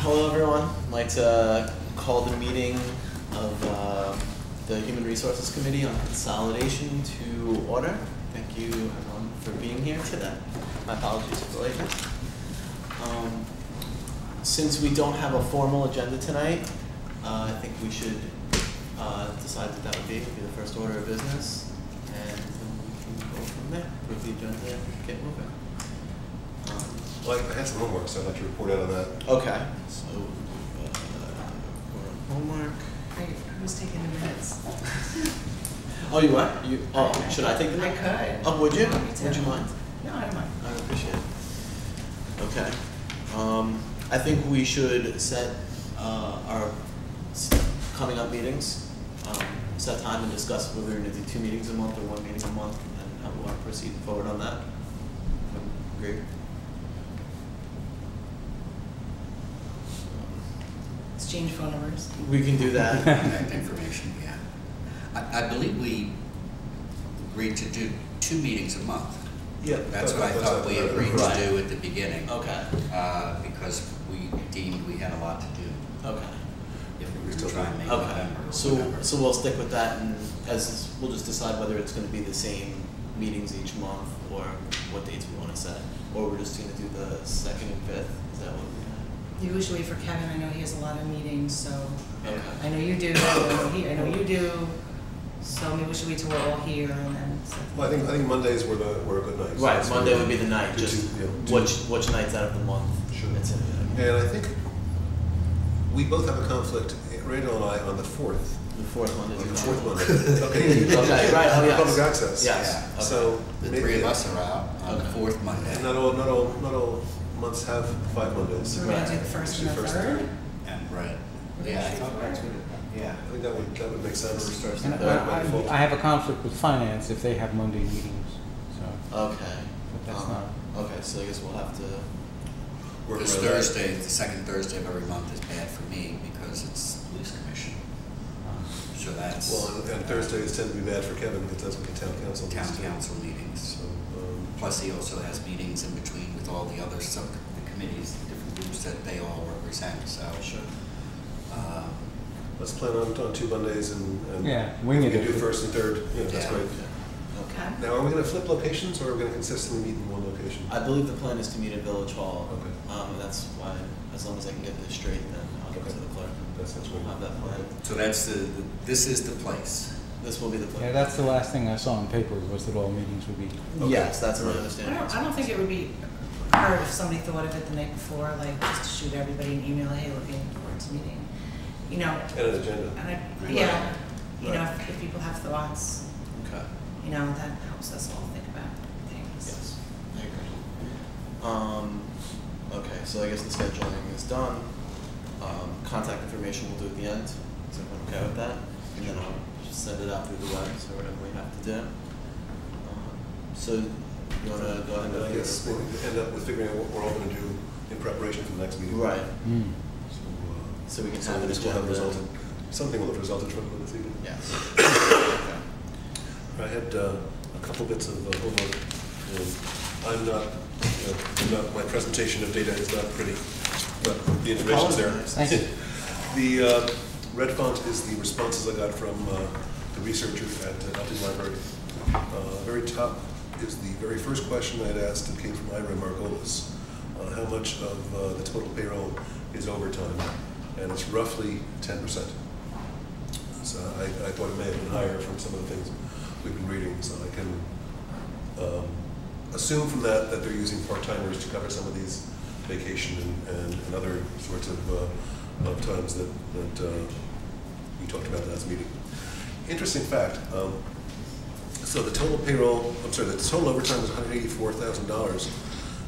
Hello everyone, I'd like to call the meeting of the Human Resources Committee on Consolidation to order. Thank you everyone for being here today. My apologies for the lateness. Since we don't have a formal agenda tonight, I think we should decide what that would be the first order of business, and then we can go from there with the agenda and get moving. Well, I had some homework, so I'd like to report out on that. Okay. So, homework. Who's taking the minutes? Oh, you are? Should I take the minutes? I could. Oh, would you? Would you mind? No, I don't mind. I appreciate it. Okay. I think we should set our coming up meetings, set time and discuss whether we're going to do 2 meetings a month or 1 meeting a month, and how we want to proceed forward on that. Agree? Exchange phone numbers. We can do that. Contact information, yeah. I believe we agreed to do 2 meetings a month. Yeah, that's what I thought we agreed to do at the beginning. Okay. Because we deemed we had a lot to do. Okay. If we were to try and make November. So we'll stick with that, and we'll just decide whether it's going to be the same meetings each month or what dates we want to set, or we're just going to do the 2nd and 5th. Is that what we're going to? Usually for Kevin, I know he has a lot of meetings, so Okay. I know you do. I know you do. So maybe we should wait till we're all here and then. Well, I think Mondays were a good night. Right, so Monday would be the night. do Just two. which nights out of the month? Sure. It's in. And I think we both have a conflict, Randall and I, on the 4th. The 4th Monday. On the 4th Monday. Okay. Okay. Right. Oh, yes. Public access. Yes. Yeah. Okay. So The maybe 3 of us are out on the Okay. 4th Monday. And not all months have 5 Mondays. So we're going to do the first and the third? And right. Yeah, I thought that's what it, yeah. I think that would make sense. First And and third. I have a conflict with finance if they have Monday meetings, so, Okay. but that's not. Okay, so I guess we'll have to. Work This around that. Thursday, the 2nd Thursday of every month is bad for me because it's police commission. So that's Well, and Thursdays tend to be bad for Kevin because that's what the town council town needs to do. council meetings. So, Plus, he also has meetings in between with all the other committees, different groups that they all represent, so. Sure. let's plan on 2 Mondays and Yeah, wing we it. can do 1st and 3rd. Yeah, that's Yeah. great. Okay. Now, are we going to flip locations or are we going to consistently meet in one location? I believe the plan is to meet at Village Hall. Okay. And that's why, as long as I can get this straight, then I'll give it to the clerk. That sounds We'll great. have that plan. So that's this is the place. This will be the Yeah, plan. that's the last thing I saw on paper was that all meetings would be. Okay. Yes, that's my Right. understanding. I don't think it would be hard if somebody thought of it the night before, like just to shoot everybody an email, hey, looking forward to meeting. You know, And an agenda. and yeah, you know, if people have thoughts, Okay. you know, that helps us all think about things. Yes, I agree. Okay, so I guess the scheduling is done. Contact information we'll do at the end. Is everyone okay with that? And then I'll just send it out through the web or whatever we have to do. So you want to go ahead And I and guess we'll end up with figuring out what we're all going to do in preparation for the next meeting. right? So, So we can so have an this will have agenda. resulted, something will have resulted from this evening. Yes. Okay. I had a couple bits of homework. I'm not, my presentation of data is not pretty, but the information is there. Thank you. The red font is the responses I got from the researcher at Upton Library. Very top is the very first question I had asked that came from Ira Margolis. How much of the total payroll is overtime? And it's roughly 10%. So I thought it may have been higher from some of the things we've been reading. So I can assume from that they're using part-timers to cover some of these vacation and other sorts of times that we talked about last meeting. Interesting fact. So the total payroll, the total overtime was $184,000.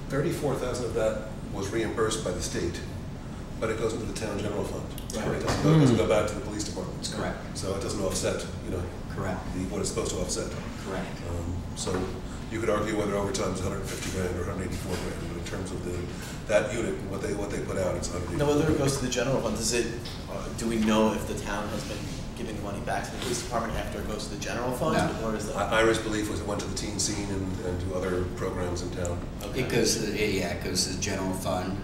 $34,000 of that was reimbursed by the state, but it goes into the town general fund. Right. It doesn't go back to the police department. That's correct. So it doesn't offset, Correct. what it's supposed to offset. Correct. So you could argue whether overtime is 150 grand or 184 grand, but in terms of that unit, what they put out, it's 184. Now, whether it goes to the general fund, do we know if the town has been giving money back to the police department after it goes to the general fund, No. or is that? Ira's belief was it went to the teen scene and to other programs in town. Okay. It goes to the general fund.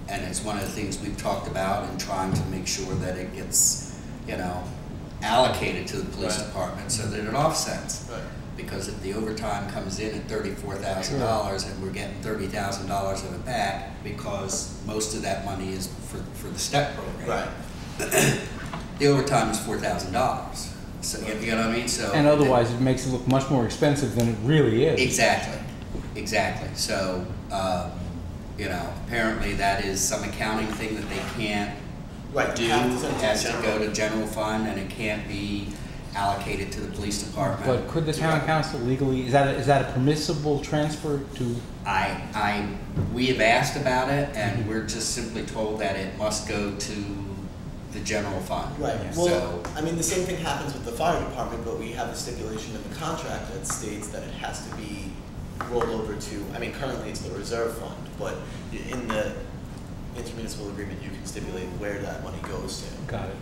And it's one of the things we've talked about and trying to make sure that it gets, you know, allocated to the police Right. department so that it offsets. Right. Because if the overtime comes in at $34,000 and we're getting $30,000 of it back, because most of that money is for the STEP program. Right. The overtime is $4,000. So you know what I mean? So And otherwise, it makes it look much more expensive than it really is. exactly, exactly. So you know, apparently that is some accounting thing that they can't Right. do. You have to It send has to general. go to general fund, and it can't be allocated to the police department. But could the town council legally, is that a permissible transfer to? We have asked about it, and we're just simply told that it must go to the general fund. Right, Yeah. well, So, I mean, the same thing happens with the fire department, but we have a stipulation in the contract that states that it has to be rolled over to, I mean, currently it's the reserve fund, but in the intermunicipal agreement, you can stipulate where that money goes to. Got it.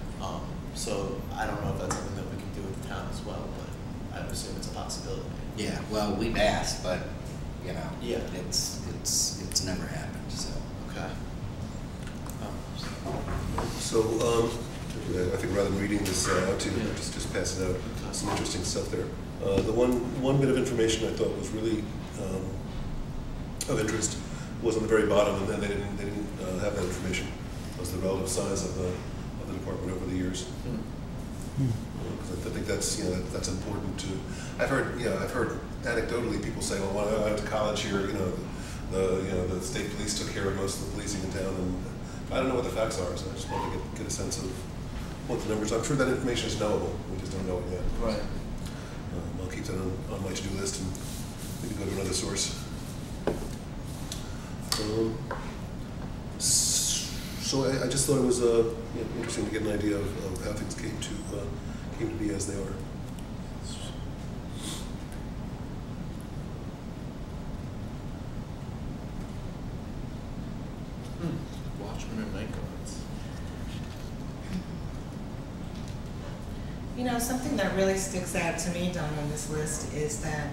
So I don't know if that's something that we can do with the town as well, but I would assume it's a possibility. yeah, well, we've asked, but, you know, Yeah. it's never happened, so. Okay. So, I think rather than reading this out to you, Yeah. just pass it out. Some interesting stuff there. The one bit of information I thought was really of interest was on the very bottom, and then they didn't have that information. Was the relative size of the department over the years. Because I think that's that's important to. I've heard anecdotally people say, well, when I went to college here, the state police took care of most of the policing in town, and I don't know what the facts are, so I just want to get a sense of what the numbers are. I'm sure that information is knowable, we just don't know it yet. Right. I'll keep that on my to-do list and maybe go to another source. So I just thought it was interesting to get an idea of how things came to be as they are. Watchmen and night guards. You know, something that really sticks out to me, Don, on this list is that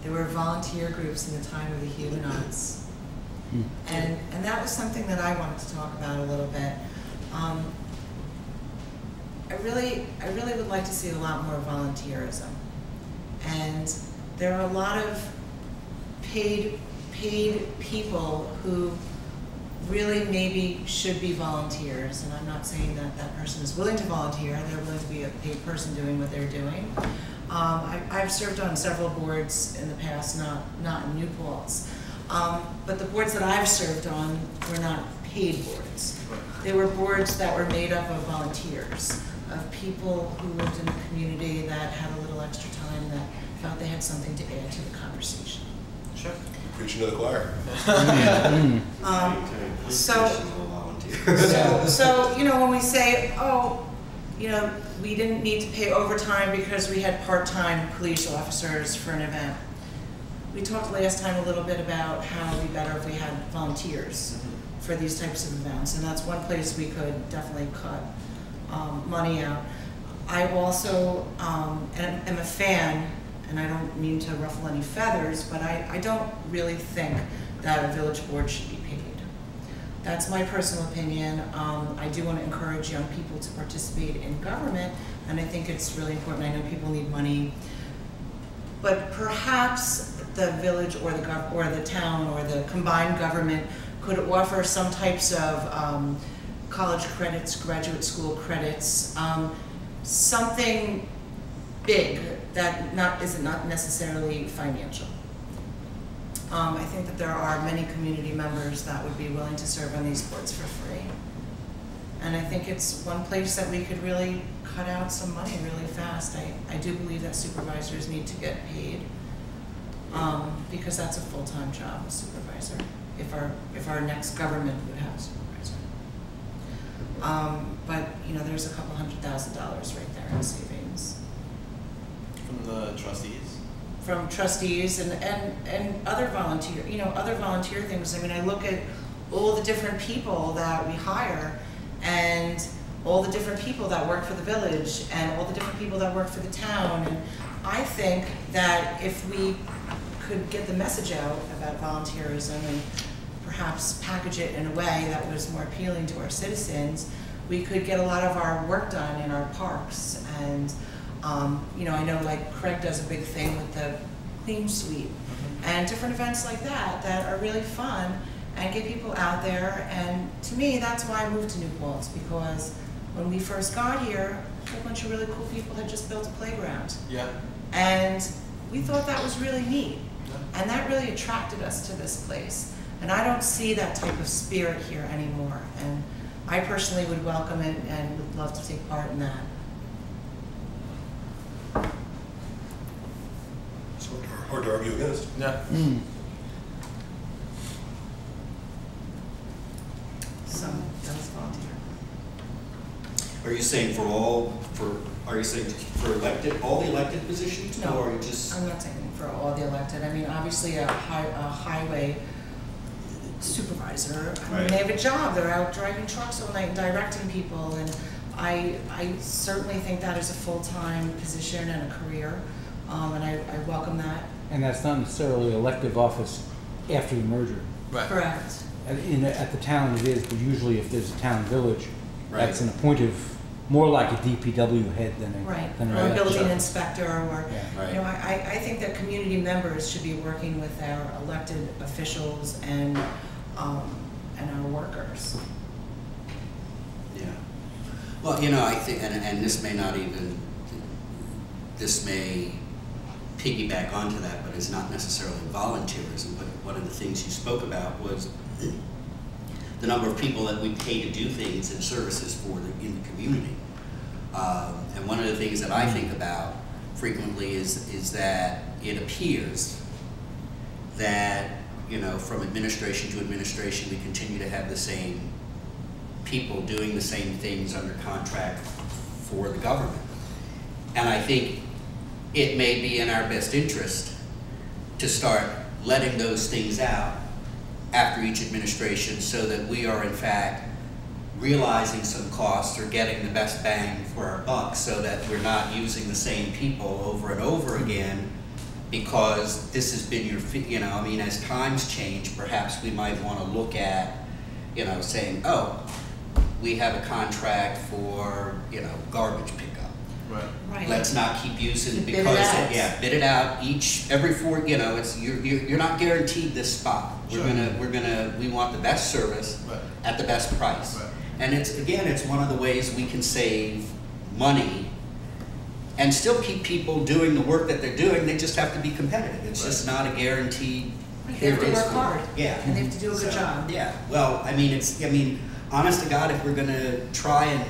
there were volunteer groups in the time of the Huguenots. And that was something that I wanted to talk about a little bit. I really would like to see a lot more volunteerism. And there are a lot of paid people who really maybe should be volunteers, and I'm not saying that that person is willing to volunteer. They're willing to be a paid person doing what they're doing. I've served on several boards in the past, not in New Paltz, but the boards that I've served on were not paid boards. They were boards that were made up of volunteers, of people who lived in the community that had a little extra time, that felt they had something to add to the conversation. Sure. Preaching to the choir. So you know, when we say, oh, you know, we didn't need to pay overtime because we had part-time police officers for an event. We talked last time a little bit about how it would be better if we had volunteers for these types of events, and that's one place we could definitely cut money out. I also am a fan, and I don't mean to ruffle any feathers, but I don't really think that a village board should be paid. That's my personal opinion. I do want to encourage young people to participate in government, and I think it's really important. I know people need money, but perhaps the village or the town or the combined government could offer some types of college credits, graduate school credits, something big that isn't necessarily financial. I think that there are many community members that would be willing to serve on these boards for free. And I think it's one place that we could really cut out some money really fast. I do believe that supervisors need to get paid because that's a full-time job, a supervisor, if our next government would have a supervisor. But you know, there's a couple $100,000 right there in savings. From the trustees? From trustees and other volunteer things. I mean, I look at all the different people that we hire and all the different people that work for the village and all the different people that work for the town, and I think that if we could get the message out about volunteerism and perhaps package it in a way that was more appealing to our citizens, we could get a lot of our work done in our parks. And you know, I know like Craig does a big thing with the theme suite and different events like that that are really fun and get people out there. And to me, that's why I moved to New Paltz, because when we first got here, a whole bunch of really cool people had just built a playground. Yeah. And we thought that was really neat. Yeah. And that really attracted us to this place. And I don't see that type of spirit here anymore. And I personally would welcome it and would love to take part in that. It's hard to argue against. Yeah. So that was volunteer. Are you saying are you saying for all the elected positions? No, Or are you just? I'm not saying for all the elected. I mean, obviously a highway supervisor, I mean, Right. they have a job. They're out driving trucks all night and directing people. And I certainly think that is a full-time position and a career. And I welcome that. And that's not necessarily elective office after the merger. Right. Correct. At the town it is, but usually if there's a town village, that's Right. an appointed, more like a DPW head than a Right, than an or a elected building office. inspector, or, Yeah. Right. you know, I think that community members should be working with our elected officials and our workers. Yeah. Well, you know, I think, and this may not even, this may piggyback onto that, but it's not necessarily volunteerism. But one of the things you spoke about was the number of people that we pay to do things and services in the community. And one of the things that I think about frequently is that it appears that, you know, from administration to administration, we continue to have the same people doing the same things under contract for the government. And I think it may be in our best interest to start letting those things out after each administration, so that we are in fact realizing some costs or getting the best bang for our buck, so that we're not using the same people over and over again, because this has been you know, I mean, as times change, perhaps we might want to look at, you know, saying, oh, we have a contract for, you know, garbage pickup. Right. Right. Let's not keep using To it bid it because out. bid it out every 4. You know, it's you're not guaranteed this spot. Sure. We want the best service Right. at the best price. Right. And it's one of the ways we can save money and still keep people doing the work that they're doing. They just have to be competitive. It's just not a guaranteed. They have to here it is. work hard. Yeah. And they have to do a good So, job. Yeah. Well, I mean, honest to God, if we're going to try and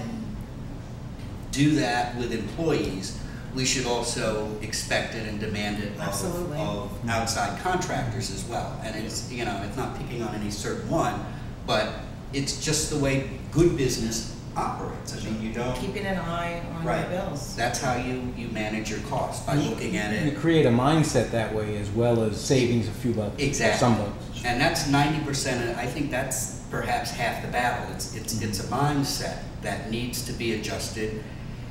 do that with employees, we should also expect it and demand it Absolutely. of outside contractors as well. And it's, you know, it's not picking on any certain one, but it's just the way good business operates. I mean, you don't. Keeping an eye on your Right. bills. That's how you manage your costs, by looking at You it. create a mindset that way, as well as savings a few bucks. Exactly. Some bucks. And that's 90%, I think that's perhaps half the battle. It's a mindset that needs to be adjusted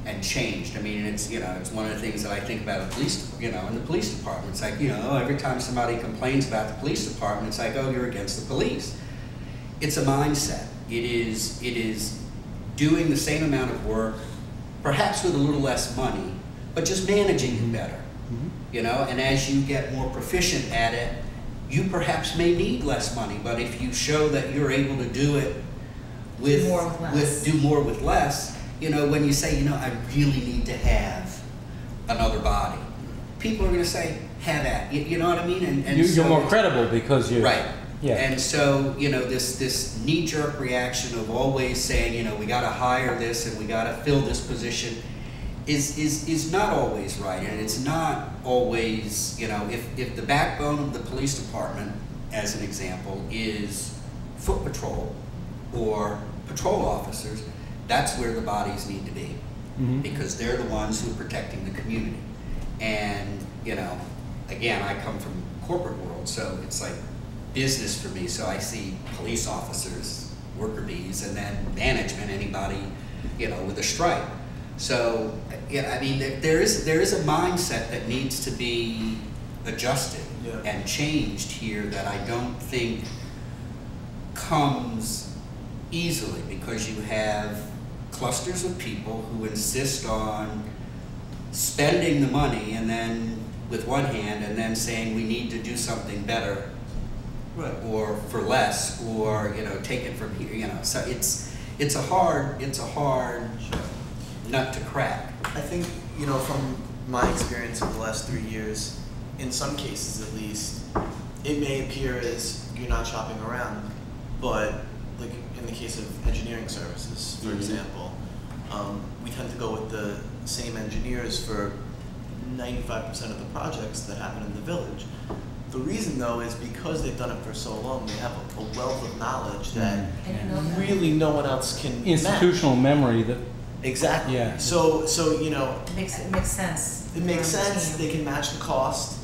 and changed. I mean, it's, you know, it's one of the things that I think about in the police department. It's like, you know, every time somebody complains about the police department, it's like, oh, you're against the police. It's a mindset. It is doing the same amount of work, perhaps with a little less money, but just managing it better. You know, and as you get more proficient at it, you perhaps may need less money, but if you show that you're able to do it Do more with less. do more with less, you know, when you say, you know, I really need to have another body, people are going to say, have at. You know what I mean? And You're so more credible because you're right. Yeah. And so, you know, this knee-jerk reaction of always saying, you know, we got to hire this and we got to fill this position is not always right. And it's not always, you know, if the backbone of the police department, as an example, is foot patrol or patrol officers, that's where the bodies need to be. Mhm. Because they're the ones who are protecting the community. And, you know, again, I come from corporate world, so it's like business for me. So I see police officers, worker bees, and then management, anybody, you know, with a stripe. So, yeah, I mean, there is a mindset that needs to be adjusted Yeah. and changed here that I don't think comes easily because you have clusters of people who insist on spending the money and then with one hand and then saying we need to do something better, Right. or for less, or take it from here. So it's a hard nut to crack. I think, from my experience of the last 3 years, in some cases at least, it may appear as you're not shopping around, but like in the case of engineering services, for example, we tend to go with the same engineers for 95% of the projects that happen in the village. The reason though is because they've done it for so long, they have a wealth of knowledge that I didn't know that. really no one else can Institutional memory that, Exactly. Yeah. So It makes sense. it makes for our sense. team. They can match the cost,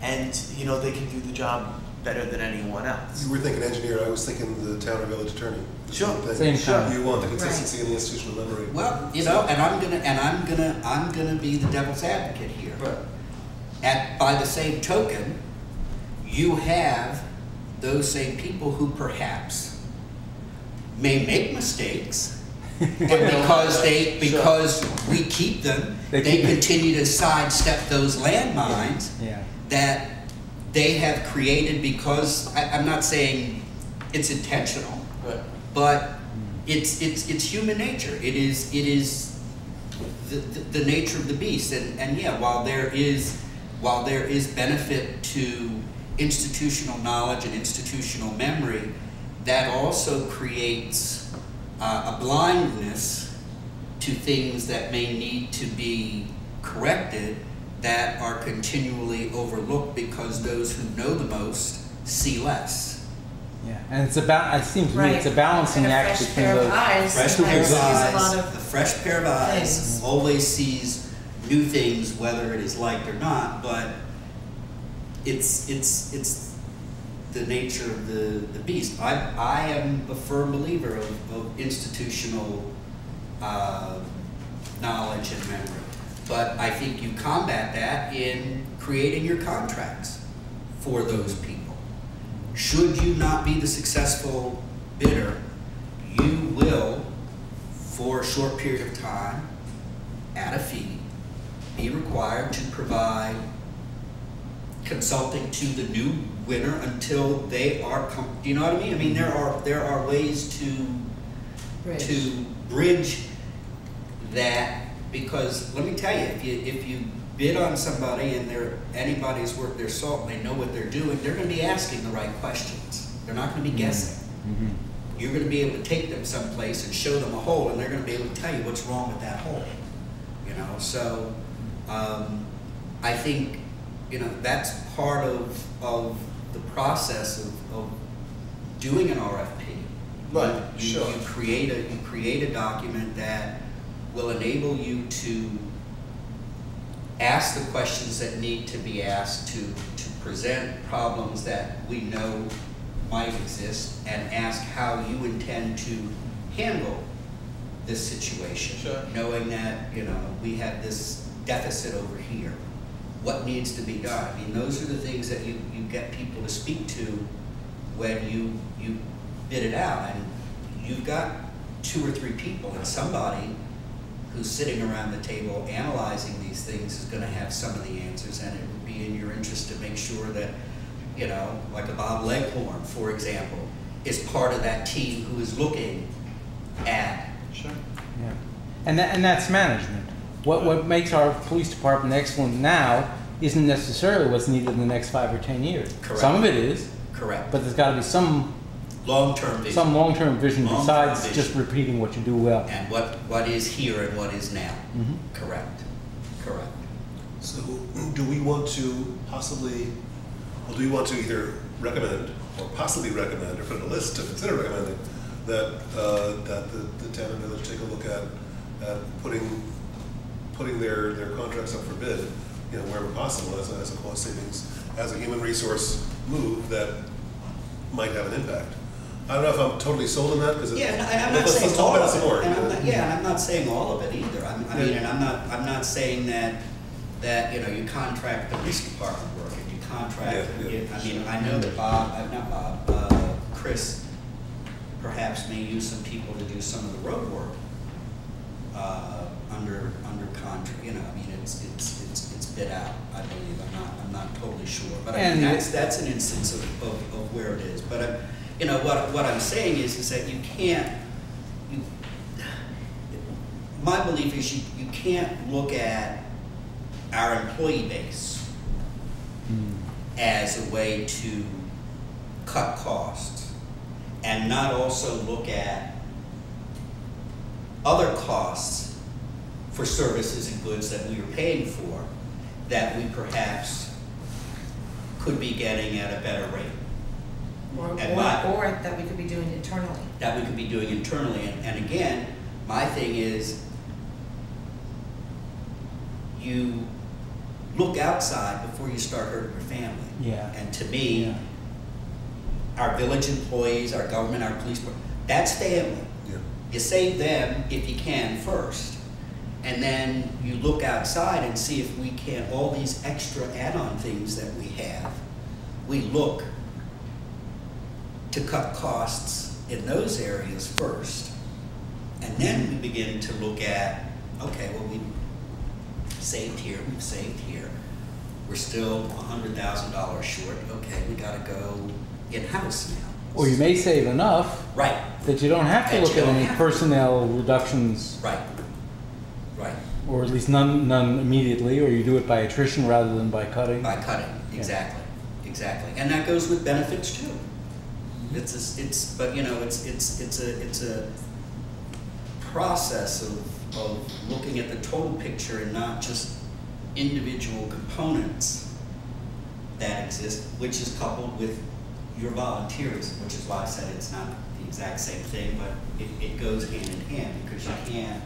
and they can do the job better than anyone else. You were thinking engineer, I was thinking the town or village attorney. The Sure. thing. Same kind. You want the consistency and the institutional memory. Well, I'm gonna be the devil's advocate here. Right. By the same token, you have those same people who perhaps may make mistakes, and because we keep them, they continue to sidestep those landmines yeah. that they have created because I'm not saying it's intentional, Right. but it's human nature. It is the nature of the beast, and yeah, while there is benefit to institutional knowledge and institutional memory, that also creates a blindness to things that may need to be corrected that are continually overlooked because those who know the most see less. Yeah, and it seems to me it's a balancing And a act fresh between pair of those. eyes Fresh pair of sometimes sees a eyes, lot of the fresh pair of eyes things. always sees new things, whether it is liked or not, but it's the nature of the beast. I am a firm believer of institutional knowledge and memory, but I think you combat that in creating your contracts for those people. Should you not be the successful bidder, you will, for a short period of time, at a fee, be required to provide consulting to the new winner until they are, do you know what I mean? I mean, there are ways to bridge that, because let me tell you, if you bid on somebody and anybody's worth their salt and they know what they're doing, they're going to be asking the right questions. They're not going to be guessing. Mm-hmm. You're going to be able to take them someplace and show them a hole, and they're going to be able to tell you what's wrong with that hole. So I think that's part of the process of doing an RFP. Right. You create a document that will enable you to ask the questions that need to be asked, to present problems that we know might exist, and ask how you intend to handle this situation. Sure. Knowing that, we have this deficit over here. What needs to be done? I mean, those are the things that you get people to speak to when you bid it out. And you've got 2 or 3 people, and somebody who's sitting around the table analyzing these things is going to have some of the answers, and it would be in your interest to make sure that, like a Bob Leghorn, for example, is part of that team who is looking at. Sure. Yeah, and that's management. What makes our police department excellent now isn't necessarily what's needed in the next 5 or 10 years. Correct. Some of it is, Correct. but there's got to be some Long-term vision. some long-term vision Long-term besides vision. just repeating what you do well. And what is here and what is now. Mm-hmm. Correct. So do we want to either recommend or possibly recommend or put on a list to consider recommending that the town and village take a look at putting their contracts up for bid, wherever possible as a cost savings, as a human resource move that might have an impact. I don't know if I'm totally sold on that because I'm not saying all of it. And I'm not saying all of it either. I'm not saying that you contract the police department work and you contract. I know that Chris perhaps may use some people to do some of the road work under contract. You know, I mean, it's bid out, I believe. I'm not totally sure, but I mean, that's an instance of where it is. But you know, what I'm saying is that you can't. My belief is you can't look at our employee base as a way to cut costs and not also look at other costs for services and goods that we are paying for that we perhaps could be getting at a better rate. Or that we could be doing internally. That we could be doing internally. And again, my thing is, you look outside before you start hurting your family. Yeah. And to me, our village employees, our government, our police, that's family. Yeah. You save them if you can first. And then you look outside and see if we can, all these extra add-on things that we have, we look to cut costs in those areas first. And then we begin to look at, okay, well, we've saved here, we're still $100,000 short. Okay, we gotta go in-house now. Or you may save enough Right, that you don't have to That look you at don't any have to. personnel reductions, right, right. or at least none immediately, or you do it by attrition rather than by cutting. By cutting, exactly, exactly. And that goes with benefits too. But you know, it's a process of looking at the total picture and not just individual components that exist, which is coupled with your volunteers, which is why I said it's not the exact same thing, but it goes hand in hand, because you can't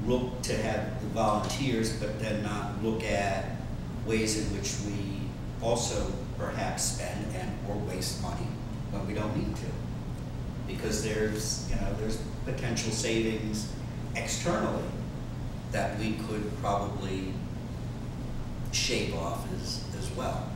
look to have the volunteers but then not look at ways in which we also perhaps spend and or waste money when we don't need to, because there's potential savings externally that we could probably shave off as well.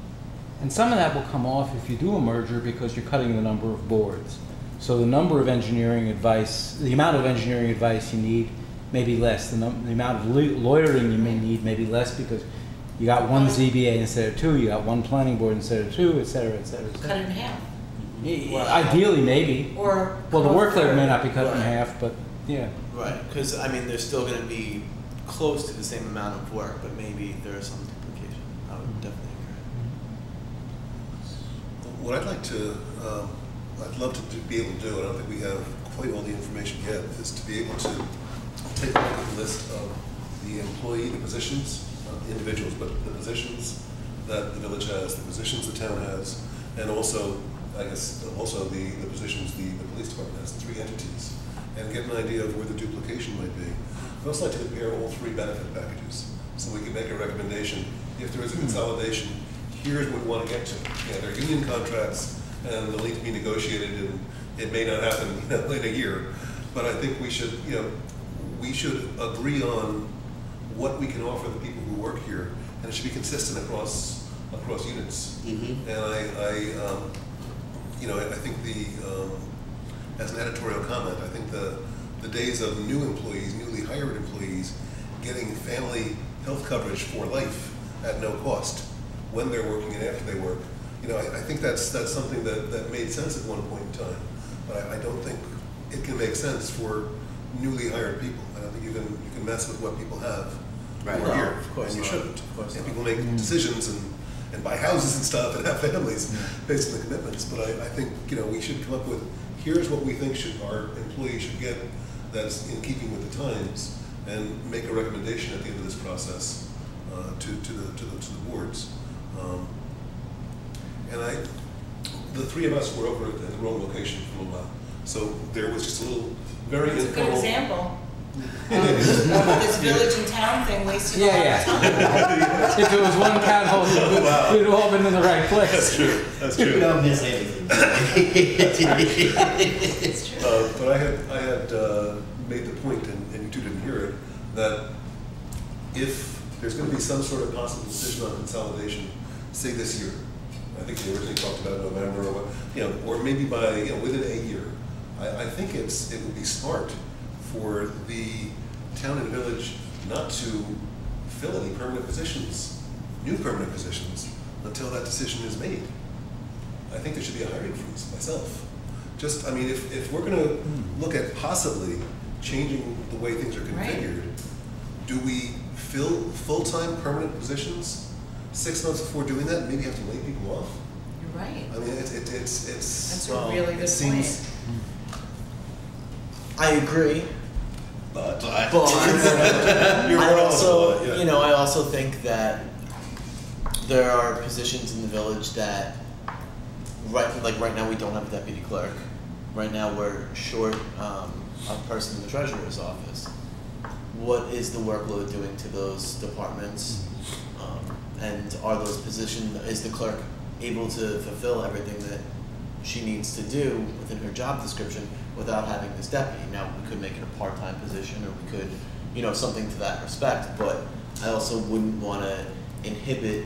And some of that will come off if you do a merger because you're cutting the number of boards. So the number of engineering advice, the amount of engineering advice you need may be less. The amount of lawyering you may need may be less because you got one ZBA instead of two, you got one planning board instead of two, et cetera, et cetera, et Cut cetera. it in half. Ideally, maybe. Or Well, the workload may not be cut in Right. half, but yeah. Right, because I mean, there's still going to be close to the same amount of work, but maybe there's some duplication. I would definitely agree. What I'd like to, I'd love to be able to do, I don't think we have quite all the information yet, is to be able to take a look at the list of the employee, the positions, not the individuals, but the positions that the village has, the positions the town has, and also, I guess, also the positions the police department has, the three entities, and get an idea of where the duplication might be. I'd also like to compare all three benefit packages, so we can make a recommendation. If there is a consolidation, here's what we want to get to. There are union contracts, and they'll need to be negotiated, and it may not happen in a year. But I think we should, we should agree on what we can offer the people who work here, and it should be consistent across units. Mm-hmm. And I think as an editorial comment, I think the days of new employees, newly hired employees, getting family health coverage for life at no cost when they're working and after they work, I think that's something that made sense at one point in time. But I don't think it can make sense for newly hired people. I don't think you can mess with what people have Right. who are here, Of course and you not. shouldn't. Of course And not. people make decisions and buy houses and stuff and have families based on the commitments. But I think we should come up with, here's what we think our employees should get that's in keeping with the times, and make a recommendation at the end of this process to the boards. The three of us were over at the Rome location for a little while, so there was just a little very It's a good informal. example of this village and town thing wasting a lot Yeah, of time. If it was one cat hole, we'd have all been in the right place. That's true. That's You true. don't miss anything. It's true. But I had made the point, and you two didn't hear it, that if there's going to be some sort of possible decision on consolidation, say this year, I think they originally talked about November or what, you know, or maybe by, you know, within a year. I think it would be smart for the town and village not to fill any permanent positions, new permanent positions, until that decision is made. I think there should be a hiring freeze, myself. Just, I mean, if we're gonna look at possibly changing the way things are configured, do we fill full-time permanent positions 6 months before doing that, and maybe have to lay people off? You're right. I mean, it's. That's a really good seems, point. I agree, but you're wrong, also, but, yeah. you know, I also think that there are positions in the village that, right now we don't have a deputy clerk. Right now we're short a person in the treasurer's office. What is the workload doing to those departments? And are those positions, is the clerk able to fulfill everything that she needs to do within her job description without having this deputy? Now, we could make it a part-time position, or we could, you know, something to that respect, but I also wouldn't want to inhibit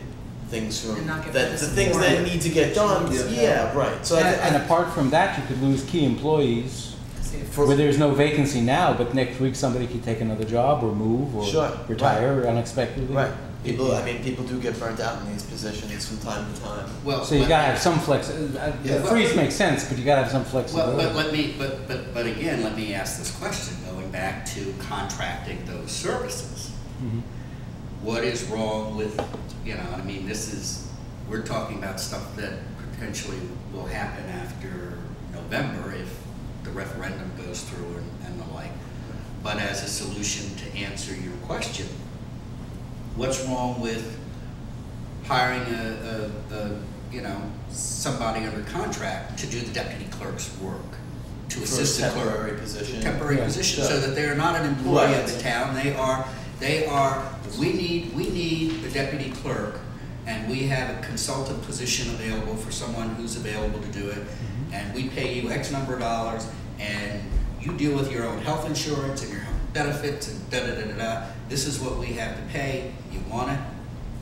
things from, And not give that, the the things support. that need to get done, Yeah. yeah, right, so And apart from that, you could lose key employees for, where there's no vacancy now, but next week somebody could take another job or move or Sure, retire unexpectedly. right, people, I mean, people do get burnt out in these positions from time to time. Well, So you let gotta me- have some flex, Yeah. freeze makes sense, but you gotta have some Well, flexibility. but let me, but again, let me ask this question, going back to contracting those services. Mhm. What is wrong with, you know, I mean, we're talking about stuff that potentially will happen after November if the referendum goes through and the like. But as a solution to answer your question, what's wrong with hiring somebody under contract to do the deputy clerk's work, to For a assist the clerk? temporary position. Temporary Yeah. position, Sure. so that they're not an employee of Right. the town, we need a deputy clerk, and we have a consultant position available for someone who's available to do it, and we pay you X number of dollars, and you deal with your own health insurance and your benefits and da-da-da-da-da. This is what we have to pay, you want it,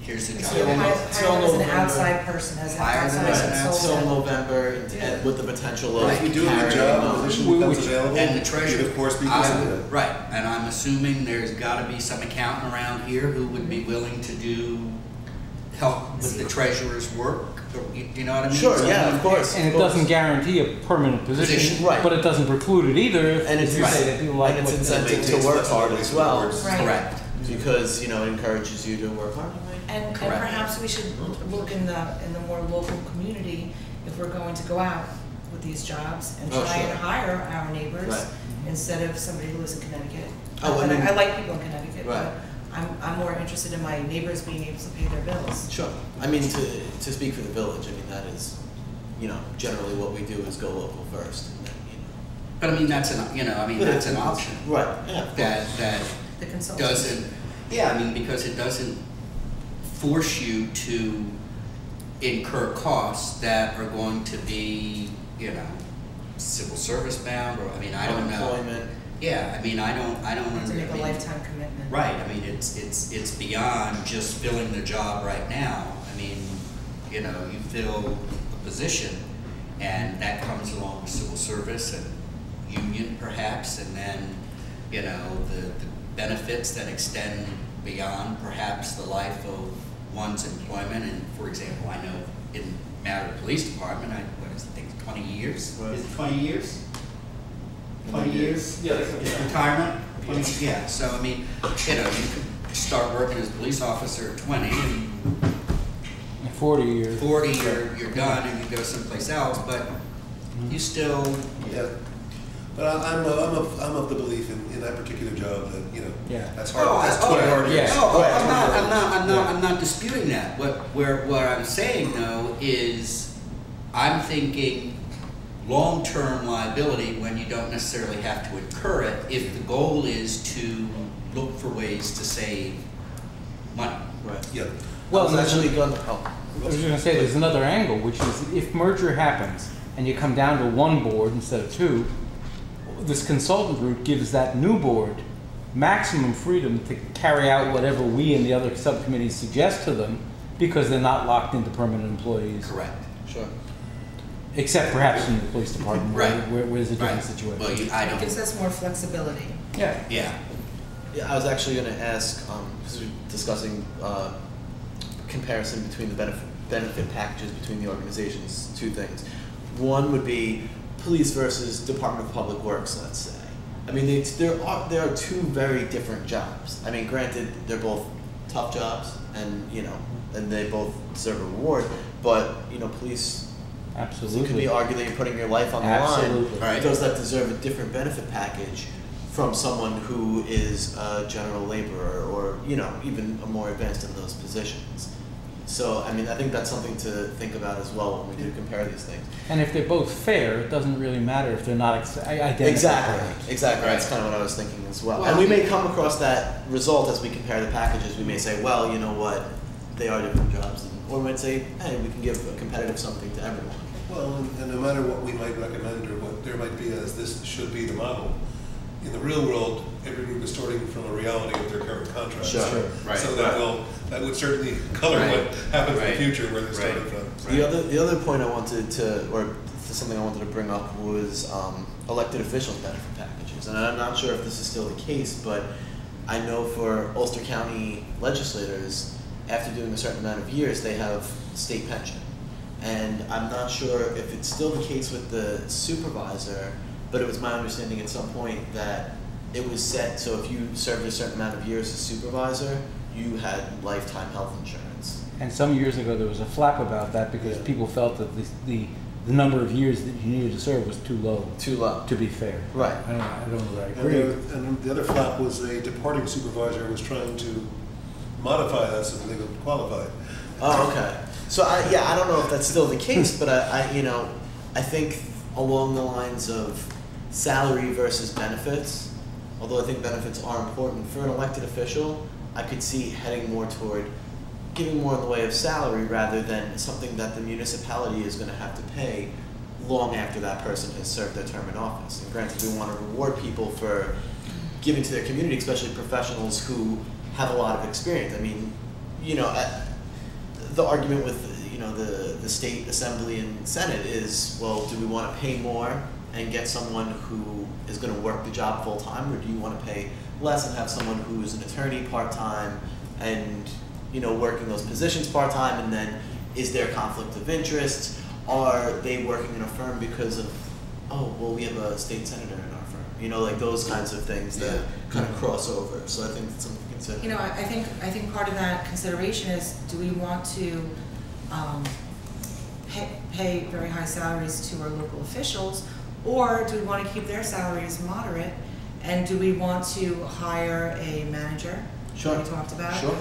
here's the So job. hire Till them as an November. outside person, as an Hire them outside as an Until consultant. November, and with the potential of Right. If we do a good carrying job, on. the position becomes Which- available, And the treasurer, you'd of course be I considered. would- right, and I'm assuming there's gotta be some accountant around here who would be willing to help with the treasurer's work, or, you know what I mean? Sure, Someone- yeah, of course. And it doesn't guarantee a permanent position, Position, right. but it doesn't preclude it either. And it's if you say that people like and it's what- incentive maintains to work flexibility hard as for well, boards. Right. Correct. because, you know, it encourages you to work hard. And Correct. perhaps we should look in the more local community, if we're going to go out with these jobs and Oh, try and sure. hire our neighbors Right. instead of somebody who lives in Connecticut. Oh, I But mean- I like people in Connecticut, Right. but I'm more interested in my neighbors being able to pay their bills. Sure. I mean, to speak for the village, I mean, that is, you know, generally what we do is go local first, and then, you know. But I mean, that's an option. Right, yeah. That The consultant. doesn't, yeah, I mean, because it doesn't force you to incur costs that are going to be, you know, civil service bound, or, I mean, I don't know. Unemployment. Yeah, I mean, I don't To make a I mean, lifetime commitment. Right, I mean, it's beyond just filling the job right now. I mean, you know, you fill a position, and that comes along with civil service and union perhaps, and then, you know, the benefits that extend beyond perhaps the life of one's employment. And for example, I know in Maverick Police Department, I think 20 years? Right. Is it 20 years? 20 years? Yeah. Retirement? 20, yeah, so I mean, you know, you could start working as a police officer at 20, and 40 years. 40 you're done and you go someplace else, but you still, Yeah. But I'm of the belief in that particular job that, you know, Yeah. that's hard, that's 20 hard yeah. years. I'm not disputing that. What I'm saying though is, I'm thinking long-term liability when you don't necessarily have to incur it if the goal is to look for ways to save money. Right. Yeah. Well, I was actually going, I was going to say there's another angle, which is if merger happens and you come down to one board instead of two, this consultant route gives that new board maximum freedom to carry out whatever we and the other subcommittees suggest to them, Because they're not locked into permanent employees. Correct. Sure. Except perhaps in the police department, Right. where there's a different Right. situation. Well, I It don't, gives us more flexibility. Yeah. yeah. Yeah, I was actually going to ask, because we're discussing comparison between the benefit packages between the organizations, two things. One would be police versus Department of Public Works, let's say. I mean, there are two very different jobs. I mean, granted, they're both tough jobs, and and they both deserve a reward. But police. Absolutely. It could be argued that you're putting your life on the Absolutely. line. Right. Those that deserve a different benefit package from someone who is a general laborer or, even more advanced in those positions. So, I mean, I think that's something to think about as well when we do compare these things. And if they're both fair, it doesn't really matter if they're not identical. Exactly. Right. That's kind of what I was thinking as well. Well, And we may come across that result as we compare the packages. We may say, well, you know what, they are different jobs. Or we might say, hey, we can give a competitive something to everyone. Well, and no matter what we might recommend or what there might be as this should be the model, in the real world, every group is starting from a reality of their current contract. Sure. Right. So that would certainly color Right. what happens in Right. the future where they started Right. from. The other point I wanted to, or something I wanted to bring up was elected officials benefit packages. And I'm not sure if this is still the case, but I know for Ulster County legislators, after doing a certain amount of years, they have state pension. And I'm not sure if it's still the case with the supervisor, but it was my understanding at some point that it was set so if you served a certain amount of years as supervisor, you had lifetime health insurance. And some years ago, there was a flap about that because people felt that the number of years that you needed to serve was too low. Too low. To be fair. Right. I don't know that I And agree. and the other flap was a departing supervisor was trying to modify that so that they would qualify. Oh, okay. So I don't know if that's still the case, but I think along the lines of salary versus benefits, although I think benefits are important for an elected official, I could see heading more toward giving more in the way of salary rather than something that the municipality is going to have to pay long after that person has served their term in office. And granted, we want to reward people for giving to their community, especially professionals who have a lot of experience. I mean, the argument with the state assembly and senate is, well, do we want to pay more and get someone who is going to work the job full time, or do you want to pay less and have someone who is an attorney part time and working those positions part time? And then is there conflict of interest? Are they working in a firm because of, oh, well, we have a state senator in our firm? Like those kinds of things that kind of cross over. So I think it's something to consider. I think part of that consideration is, do we want to pay very high salaries to our local officials, or do we want to keep their salaries moderate, and do we want to hire a manager? Sure. That we talked about. Sure.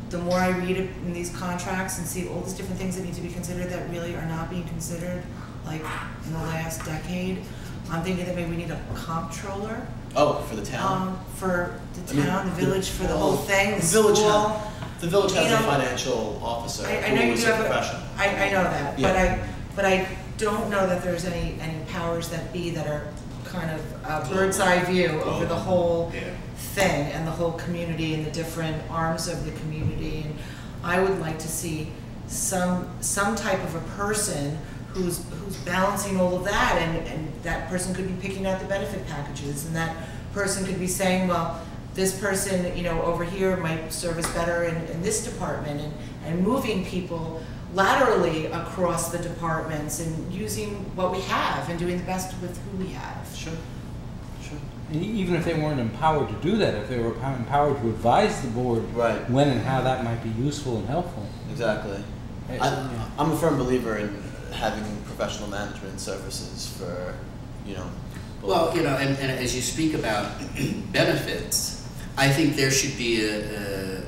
The more I read it in these contracts and see all these different things that need to be considered that really are not being considered, like in the last decade, I'm thinking that maybe we need a comptroller. Oh, for the town? For the town, the village, for the whole thing, the village school. The village has You a know, financial officer I know who you is do a have professional. I know that, Yeah. but I don't know that there's any powers that be that are kind of a bird's eye view over the whole thing and the whole community and the different arms of the community. And I would like to see some type of a person who's balancing all of that, and that person could be picking out the benefit packages, and that person could be saying, well, this person, over here might serve us better in this department, and moving people laterally across the departments and using what we have and doing the best with who we have. Sure. And even if they weren't empowered to do that, if they were empowered to advise the board Right. when and how that might be useful and helpful. Exactly. I'm a firm believer in having professional management services for, both. Well, and as you speak about benefits, I think there should be a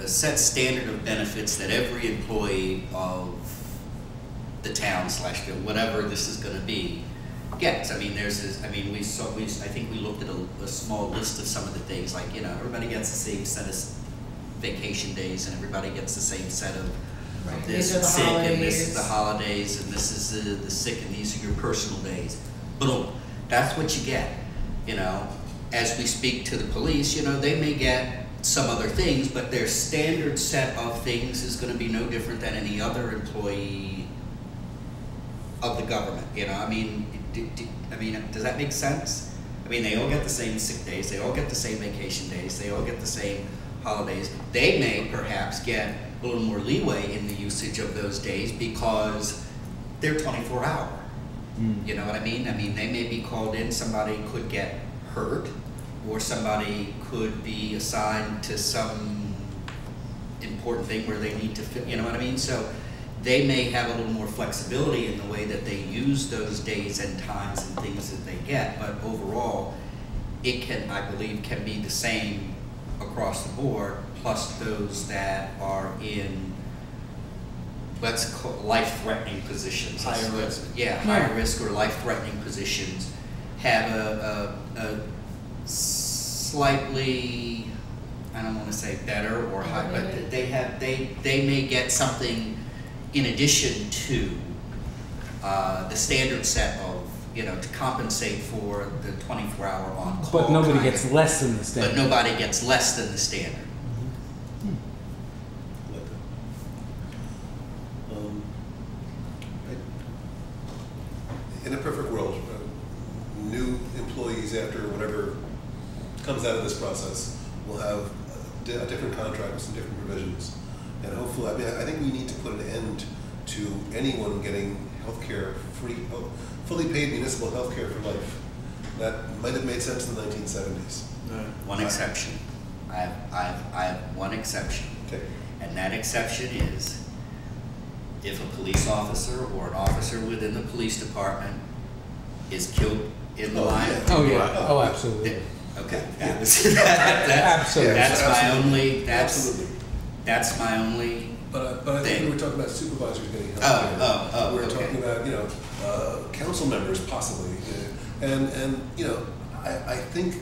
set standard of benefits that every employee of the town / whatever this is going to be gets. I mean, I think we looked at a small list of some of the things, like, everybody gets the same set of vacation days, and everybody gets the same set of Right. this These are the sick, and this holidays. is the holidays, and this is the sick, and these are your personal days. Boom. That's what you get. As we speak to the police, they may get some other things, but their standard set of things is gonna be no different than any other employee of the government, you know, I mean, does that make sense? I mean, they all get the same sick days, they all get the same vacation days, they all get the same holidays. They may perhaps get a little more leeway in the usage of those days because they're 24-hour. You know what I mean? I mean, they may be called in, somebody could get hurt, or somebody could be assigned to some important thing where they need to fit, you know what I mean? So they may have a little more flexibility in the way that they use those days and times and things that they get, but overall, it can, I believe, can be the same across the board, plus those that are in, let's call life-threatening positions. Higher risk. Yeah, higher risk or life-threatening positions have a slightly, I don't want to say better or high, but they may get something in addition to the standard set of, you know, to compensate for the 24-hour on-call. But nobody gets less than the standard. But nobody gets less than the standard. In a perfect world, new employees after whatever comes out of this process will have a different contract with some different provisions. And hopefully, I mean, I think we need to put an end to anyone getting healthcare free, fully paid municipal healthcare for life. That might have made sense in the 1970s. One exception. I have one exception. Okay. And that exception is if a police officer or an officer within the police department is killed in the line. Yeah. Oh, yeah, oh, absolutely. Okay. Yeah. Absolutely. That's my only, Absolutely. that's my only But I think thing. we were talking about supervisors getting health care. We were okay. talking about, you know, council members possibly. And you know, I think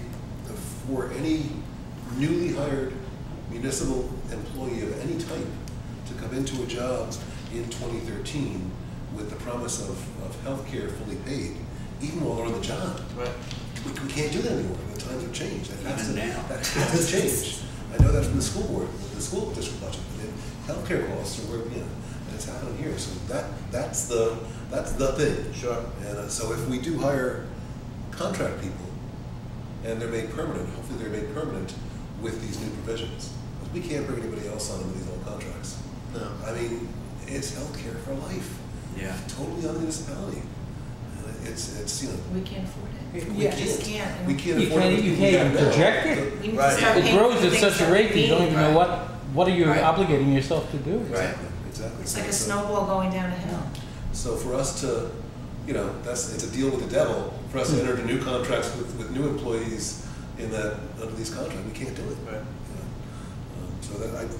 for any newly hired municipal employee of any type to come into a job in 2013 with the promise of health care fully paid, even while they're on the job, Right. we can't do that anymore. The times have changed. That has to change. I know that from the school board, the school district budget. Healthcare costs are where, you know, and it's happening here. So that's the thing. Sure. And so if we do hire contract people, and they're made permanent, hopefully they're made permanent with these new provisions. Because we can't bring anybody else on with these old contracts. No. I mean, it's healthcare for life. Yeah. Totally on the municipality. And it's you know. We can't afford it. We We just can't. We can't You afford can't- it. you can't even project it. We need to Right. start It paying grows for at things such a that rate that you don't we even need. know what are you Right. obligating yourself to do. Exactly. Exactly. It's like a So- snowball going down a hill. So for us to, you know, it's a deal with the devil, for us to enter into new contracts with new employees in that, under these contracts, we can't do it. Right. You know? So that, I'm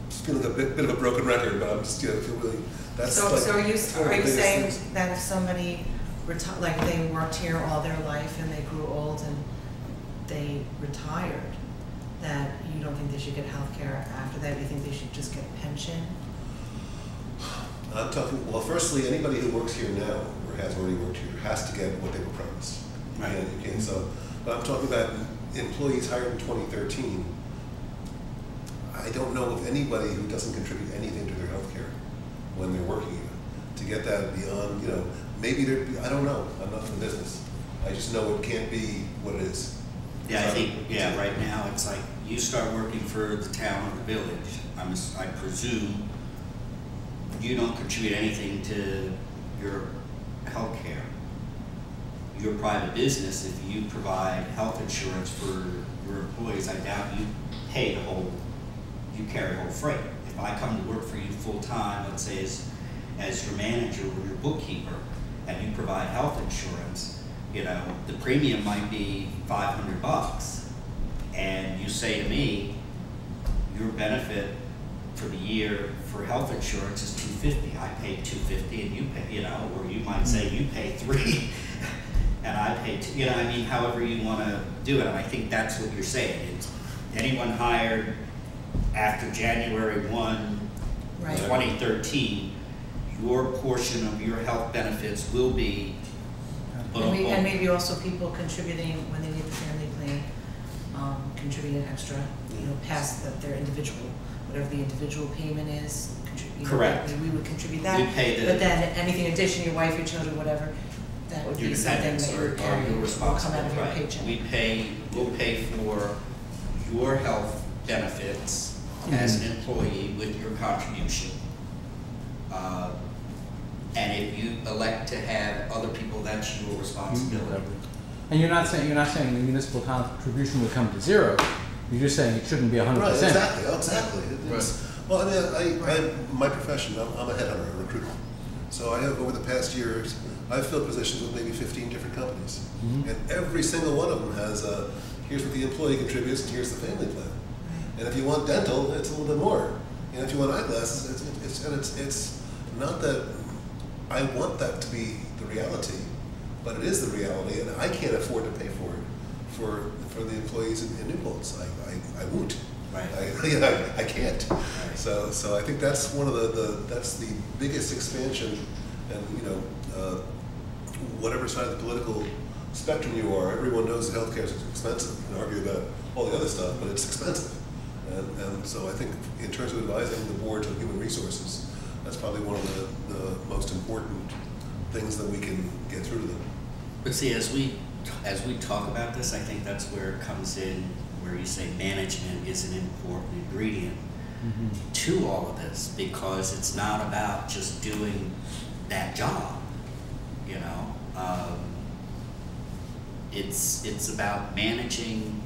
just feeling a bit of a broken record, but I'm just, you know, feel really, that's So, like. so one of the are you biggest saying things. that if somebody like they worked here all their life and they grew old and they retired, that you don't think they should get health care after that? You think they should just get a pension? I'm talking, well, firstly, anybody who works here now, or has already worked here, has to get what they were promised. Right. And you can't, so, but I'm talking about employees hired in 2013. I don't know of anybody who doesn't contribute anything to their health care when they're working here. To get that beyond, you know, maybe they're, I don't know, I'm not from the business. I just know it can't be what it is. Yeah, I think, yeah, right now, it's like, you start working for the town or the village, I presume you don't contribute anything to your health care. Your private business, if you provide health insurance for your employees, I doubt you pay the whole, you carry the whole freight. If I come to work for you full-time, let's say as your manager or your bookkeeper, and you provide health insurance, you know, the premium might be $500, and you say to me, your benefit for the year for health insurance is $250. I pay $250, and you pay, you know, or you might say you pay $3, and I pay $2. You know, I mean, however you want to do it. And I think that's what you're saying. It's anyone hired after January 1, Right. 2013, your portion of your health benefits will be. And maybe also people contributing when they need the family plan contribute an extra, past their individual, whatever the individual payment is. Correct. We would contribute that. We pay the- But then anything addition, your wife, your children, whatever, that would Your be something dependents that are you're carrying, your will come responsibility, out of your right? paycheck. We'll pay for your health benefits as an employee with your contribution. And if you elect to have other people, that's your responsibility. And you're not saying the municipal contribution would come to zero. You're just saying it shouldn't be 100%. Right, exactly, exactly. Right. Well, I mean, my profession, I'm a headhunter, a recruiter. So I have, over the past years, I've filled positions with maybe 15 different companies. And every single one of them has here's what the employee contributes and here's the family plan. And if you want dental, it's a little bit more. And if you want eyeglasses, it's not that I want that to be the reality, but it is the reality, and I can't afford to pay for it for the employees in New Paltz. I won't. Right. I can't. Right. So I think that's one of that's the biggest expansion, and whatever side of the political spectrum you are, everyone knows that healthcare is expensive. You can argue about all the other stuff, but it's expensive. And so I think in terms of advising the boards of human resources, that's probably one of the most important things that we can get through to them. But see, as we talk about this, I think that's where it comes in, where you say management is an important ingredient to all of this, because it's not about just doing that job, It's about managing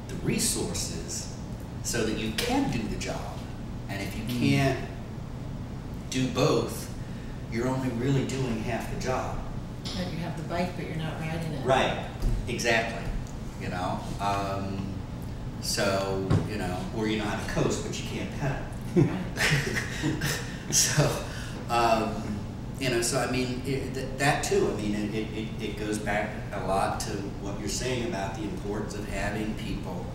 the resources so that you can do the job. And if you can't do both, you're only really doing half the job. Right, you have the bike, but you're not riding it. Right, exactly, so, or you know how to coast, but you can't pedal. So, so I mean, that too, I mean, it goes back a lot to what you're saying about the importance of having people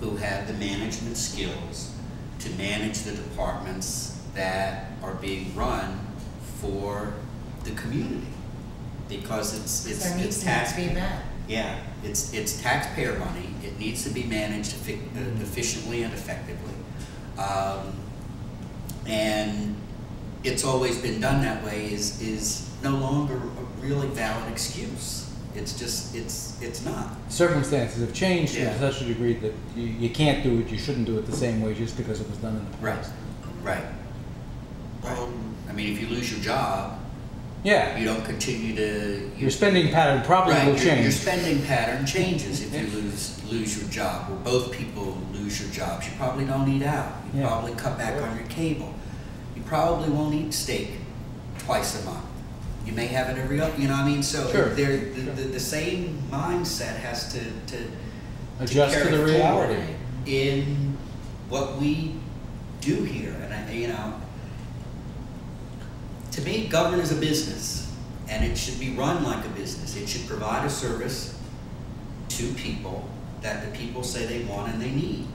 who have the management skills to manage the departments that are being run for the community. Because There needs to be met. Yeah, it's taxpayer money. It needs to be managed efficiently and effectively, and it's always been done that way. Is no longer a really valid excuse. It's just it's not. Circumstances have changed Yeah. to such a degree that you can't do it, you shouldn't do it the same way just because it was done in the past. Right. I mean, if you lose your job, Yeah. you don't continue to. Your spending pattern probably will change. Your spending pattern changes if you lose your job, or both people lose your jobs. You probably don't eat out. You Yeah. probably cut back on your cable. You probably won't eat steak twice a month. You may have it every other. You know what I mean? So Sure. the same mindset has to Adjust to carry the forward reality. in what we do here, and to me, government is a business, and it should be run like a business. It should provide a service to people that the people say they want and they need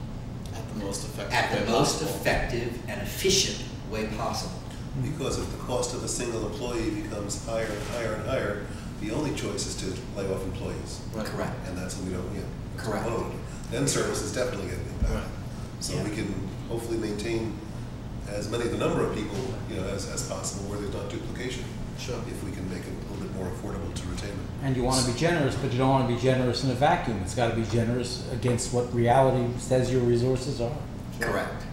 At the most effective at the way most possible. effective and efficient way possible. Because if the cost of a single employee becomes higher and higher and higher, the only choice is to lay off employees. Right. Correct. And that's what we don't get. Correct. Then services definitely get impacted. Right. So Yeah. we can hopefully maintain as many, the number of people, as possible where there's not duplication. Sure. If we can make it a little bit more affordable to retain them. And you want to be generous, but you don't want to be generous in a vacuum. It's got to be generous against what reality says your resources are. Correct.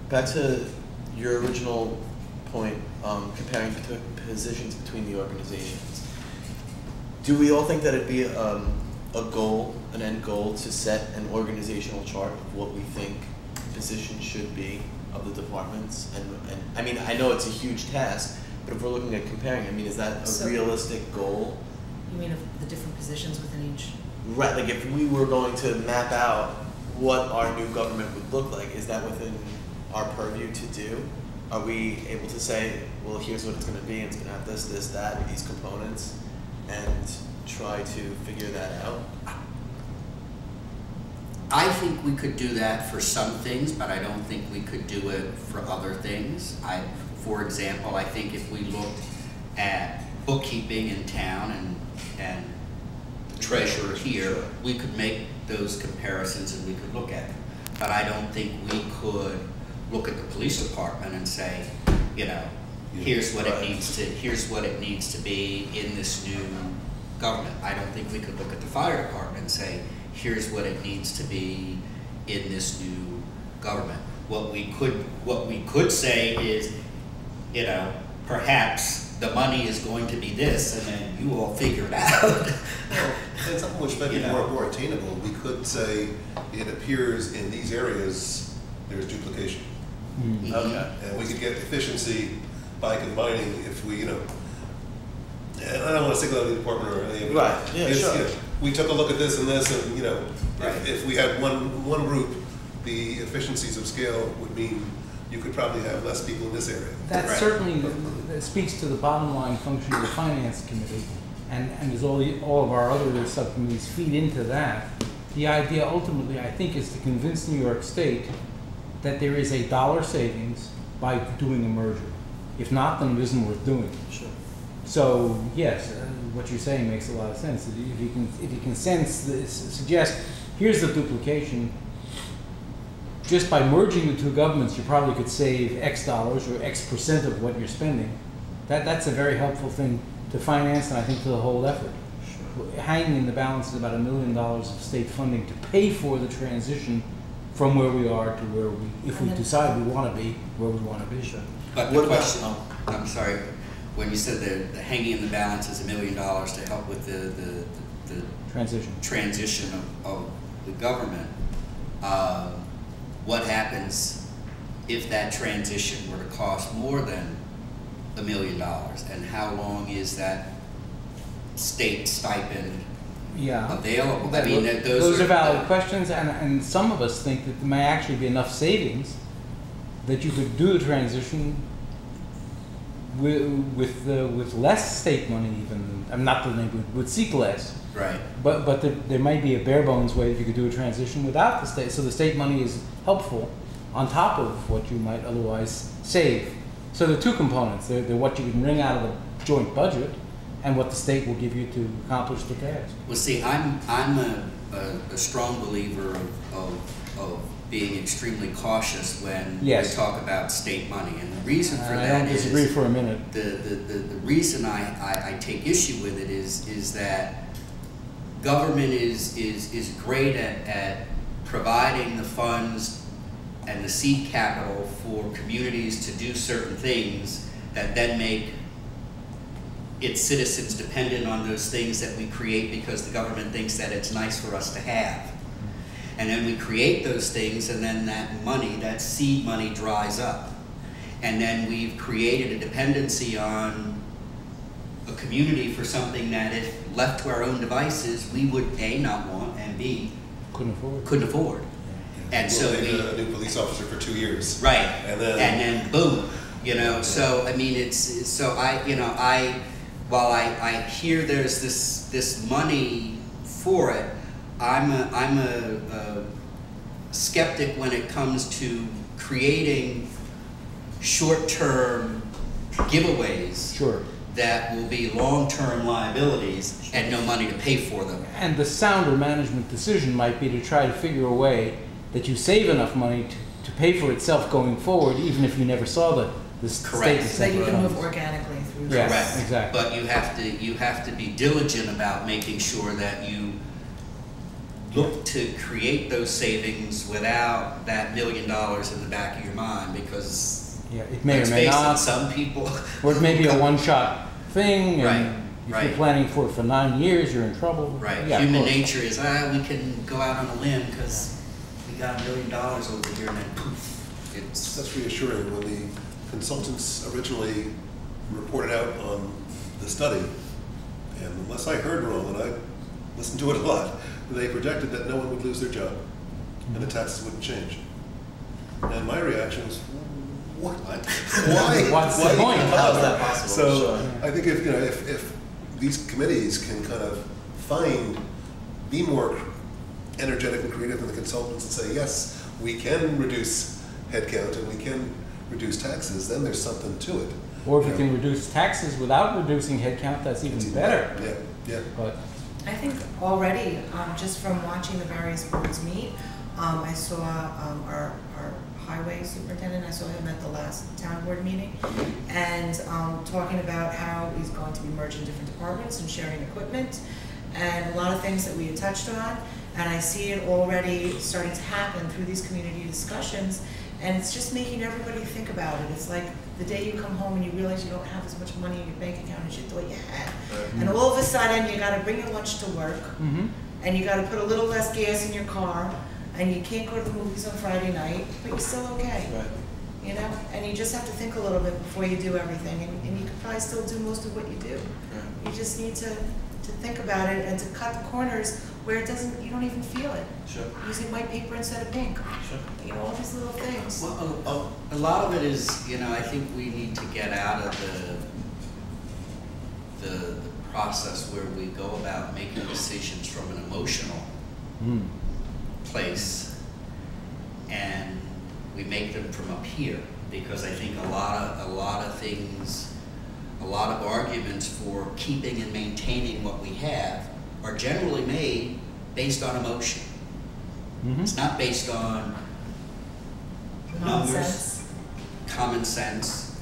Back to your original point, comparing positions between the organizations. Do we all think that it'd be a goal, an end goal, to set an organizational chart of what we think positions should be of the departments? And I mean, I know it's a huge task, but if we're looking at comparing, I mean, is that a realistic goal? You mean of the different positions within each? Right, like if we were going to map out what our new government would look like, is that within our purview to do? Are we able to say, well, here's what it's going to be, it's going to have this, this, that, these components, and try to figure that out? I think we could do that for some things, but I don't think we could do it for other things. For example, I think if we looked at bookkeeping in town and treasurer here, Sure. we could make those comparisons and we could look at it. But I don't think we could look at the police department and say, you know, here's what it needs to be in this new government. I don't think we could look at the fire department and say, here's what it needs to be in this new government. What we could say is, you know, perhaps the money is going to be this, and then you all figure it out. Well, and something which might be You know. more attainable, we could say it appears in these areas there's duplication. Mm. Okay. And we could get efficiency by combining if we, you know, and I don't want to single out the department or any of it. Right, yeah, It's, sure. you know, we took a look at this and this, and, you know, Right. if we had one group, the efficiencies of scale would mean you could probably have less people in this area. That Right. certainly speaks to the bottom line function of the finance committee, and as all of our other subcommittees feed into that. The idea ultimately, I think, is to convince New York State that there is a dollar savings by doing a merger. If not, then it isn't worth doing. Sure. So yes, what you're saying makes a lot of sense. If you can suggest, here's the duplication. Just by merging the two governments, you probably could save X dollars or X percent of what you're spending. That's a very helpful thing to finance, and I think to the whole effort. Sure. Hanging in the balance is about $1 million of state funding to pay for the transition from where we are to where we, if we decide we want to be, where we want to be. Sure. But What the about- question, I'm sorry, when you said the hanging in the balance is $1 million to help with the Transition. transition of the government, what happens if that transition were to cost more than $1 million? And how long is that state stipend Yeah. available? I mean, those are valid questions, and some of us think that there may actually be enough savings that you could do the transition with less state money even. I'm not that they would seek less, Right. but there might be a bare bones way that you could do a transition without the state. So the state money is helpful on top of what you might otherwise save. So there are two components. They're what you can wring out of the joint budget and what the state will give you to accomplish the task. Well, see, I'm a strong believer of being extremely cautious when Yes. we talk about state money, and the reason for I that don't is disagree for a minute. the reason I take issue with it is that government is great at providing the funds and the seed capital for communities to do certain things that then make its citizens dependent on those things that we create because the government thinks that it's nice for us to have. And then we create those things, and then that money, that seed money, dries up. And then we've created a dependency on a community for something that if left to our own devices, we would A, not want, and B, Couldn't afford. couldn't afford. And so We'll we, pay a new police officer for 2 years. right, And then- and then boom, you know, so I mean, while I hear there's this money for it, I'm a skeptic when it comes to creating short-term giveaways Sure. that will be long-term liabilities and no money to pay for them. And the sounder management decision might be to try to figure a way that you save enough money to pay for itself going forward, even if you never saw the Correct. state So that you can move funds. organically through. Yes, this. exactly. But you have to be diligent about making sure that you look to create those savings without that $1 million in the back of your mind, because Yeah, it may or let's may face not, it, some people. or it may be a one-shot thing, Right, and if right. you're planning for it for 9 years, you're in trouble. Right. Yeah, of Human course. nature is, we can go out on a limb because we got $1 million over here, and then poof, it's. That's reassuring. When the consultants originally reported out on the study, and unless I heard wrong, and I listened to it a lot, they projected that no one would lose their job and the taxes wouldn't change. And my reaction was, what? Why? What's the Why point? even How is bother? that possible? So Sure. I think if these committees can kind of be more energetic and creative than the consultants and say, yes, we can reduce headcount and we can reduce taxes, then there's something to it. Or if you know. can reduce taxes without reducing headcount, that's even better. Yeah, yeah. But I think already, just from watching the various boards meet, I saw our highway superintendent, I saw him at the last town board meeting, and talking about how he's going to be merging different departments and sharing equipment, and a lot of things that we had touched on, and I see it already starting to happen through these community discussions, and it's just making everybody think about it. It's like the day you come home and you realize you don't have as much money in your bank account as you thought you had. And all of a sudden, you gotta bring your lunch to work, and you gotta put a little less gas in your car, and you can't go to the movies on Friday night, but you're still okay. Right. You know, and you just have to think a little bit before you do everything, and you could probably still do most of what you do. Right. You just need to think about it and to cut the corners where it doesn't, you don't even feel it. Sure. Using white paper instead of pink. Sure. You know, all these little things. Well, a lot of it is, you know, I think we need to get out of the process where we go about making decisions from an emotional place, and we make them from up here, because I think a lot of things, a lot of arguments for keeping and maintaining what we have are generally made based on emotion. It's not based on numbers, Nonsense. common sense,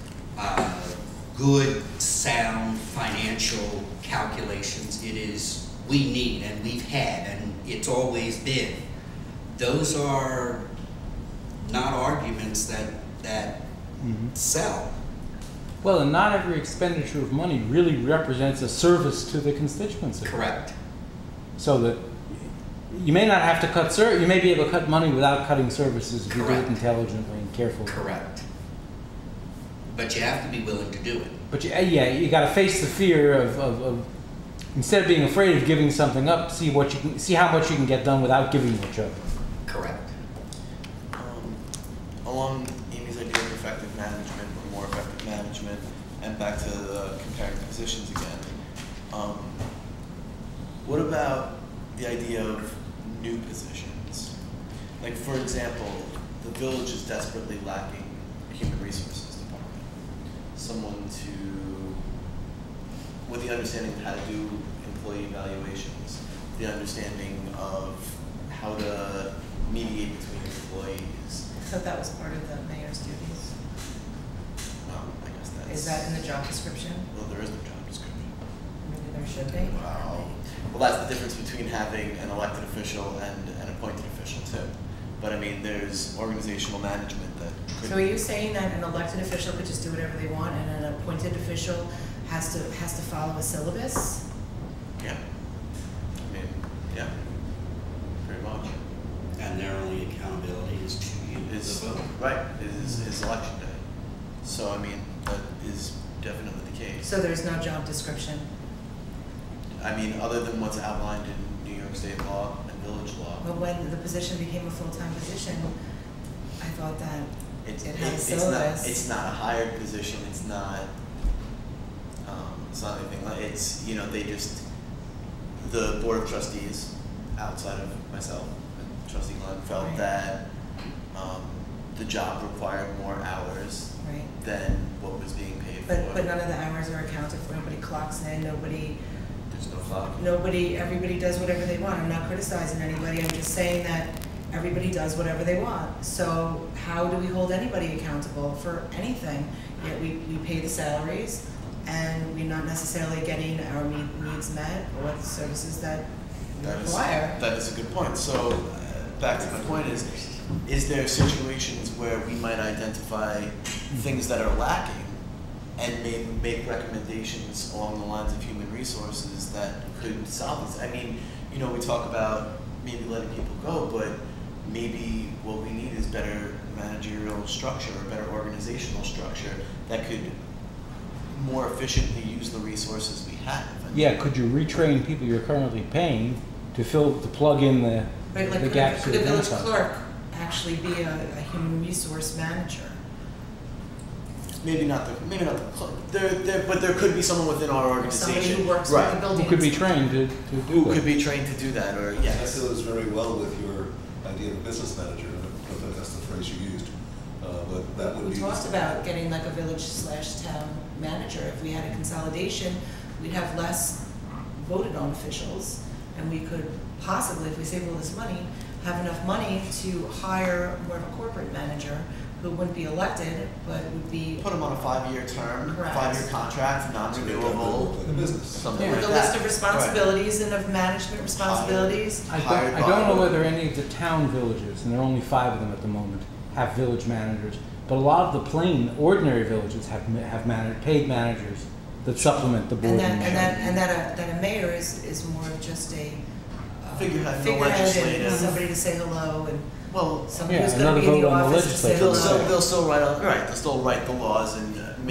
good, sound financial calculations. It is we need and we've had and it's always been. Those are not arguments that sell. Well, and not every expenditure of money really represents a service to the constituency. Correct. So that you may not have to cut you may be able to cut money without cutting services if you do it Correct. intelligently and carefully. Correct. But you have to be willing to do it. But you got to face the fear of instead of being afraid of giving something up, see how much you can get done without giving much up. Correct. Along Amy's idea of effective management or more effective management, and back to the comparing positions again, what about the idea of new positions? Like, for example, the village is desperately lacking a human resources department. Someone with the understanding of how to do employee evaluations, the understanding of how to mediate between employees. I thought that was part of the mayor's duties. I guess that's... Is that in the job description? Well, there is no job description. Maybe there should be. Wow. Well, that's the difference between having an elected official and an appointed official too. But I mean, there's organizational management that could... So are you saying that an elected official could just do whatever they want, and an appointed official has to follow a syllabus? Yeah. I mean, yeah. Pretty much. And their only accountability is to you, the vote. Right, is election day. So, I mean, that is definitely the case. So there's no job description? I mean, other than what's outlined in New York State law and village law. But when the position became a full-time position, I thought that it had a It's syllabus. not a hired position. It's not anything like, it's, you know, the board of trustees, outside of myself and trustee Glenn, felt Right. that the job required more hours Right. than what was being paid for. But none of the hours are accounted for. Nobody clocks in. There's no clock. Everybody does whatever they want. I'm not criticizing anybody. I'm just saying that everybody does whatever they want. So how do we hold anybody accountable for anything? Yet we pay the salaries, and we're not necessarily getting our needs met or the services that we require. That is a good point. So back to my point is there situations where we might identify things that are lacking and make recommendations along the lines of human resources that could solve this? I mean, you know, we talk about maybe letting people go, but maybe what we need is better managerial structure or better organizational structure that could more efficiently use the resources we have. I mean, Yeah, could you retrain people you're currently paying to plug in the gaps Could that the are village identified? clerk actually be a human resource manager? maybe not the clerk. But there could be someone within our organization. Somebody who works right. with the building. Who could be trained to do Who that. could be trained to do that, or That yes. goes very well with your idea of business manager. I don't think that's the phrase you used, but that would We be. talked about getting like a village/town manager. If we had a consolidation, we'd have less voted on officials, And we could possibly, if we save all this money, have enough money to hire more of a corporate manager who wouldn't be elected, but would be Put them on a 5-year term, Correct. 5-year contract, non-renewable, Like a business. something with like a that. list of responsibilities and of management responsibilities. Hired I don't know by- whether any of the town villages, and there are only 5 of them at the moment, have village managers. But a lot of the plain, ordinary villages have paid managers that supplement the board. That a mayor is more of just a Figurehead, no figurehead legislative. and somebody to say hello and Well, somebody Yeah, who's going to be another in the vote on the office to say legislature. hello. they'll still write the laws and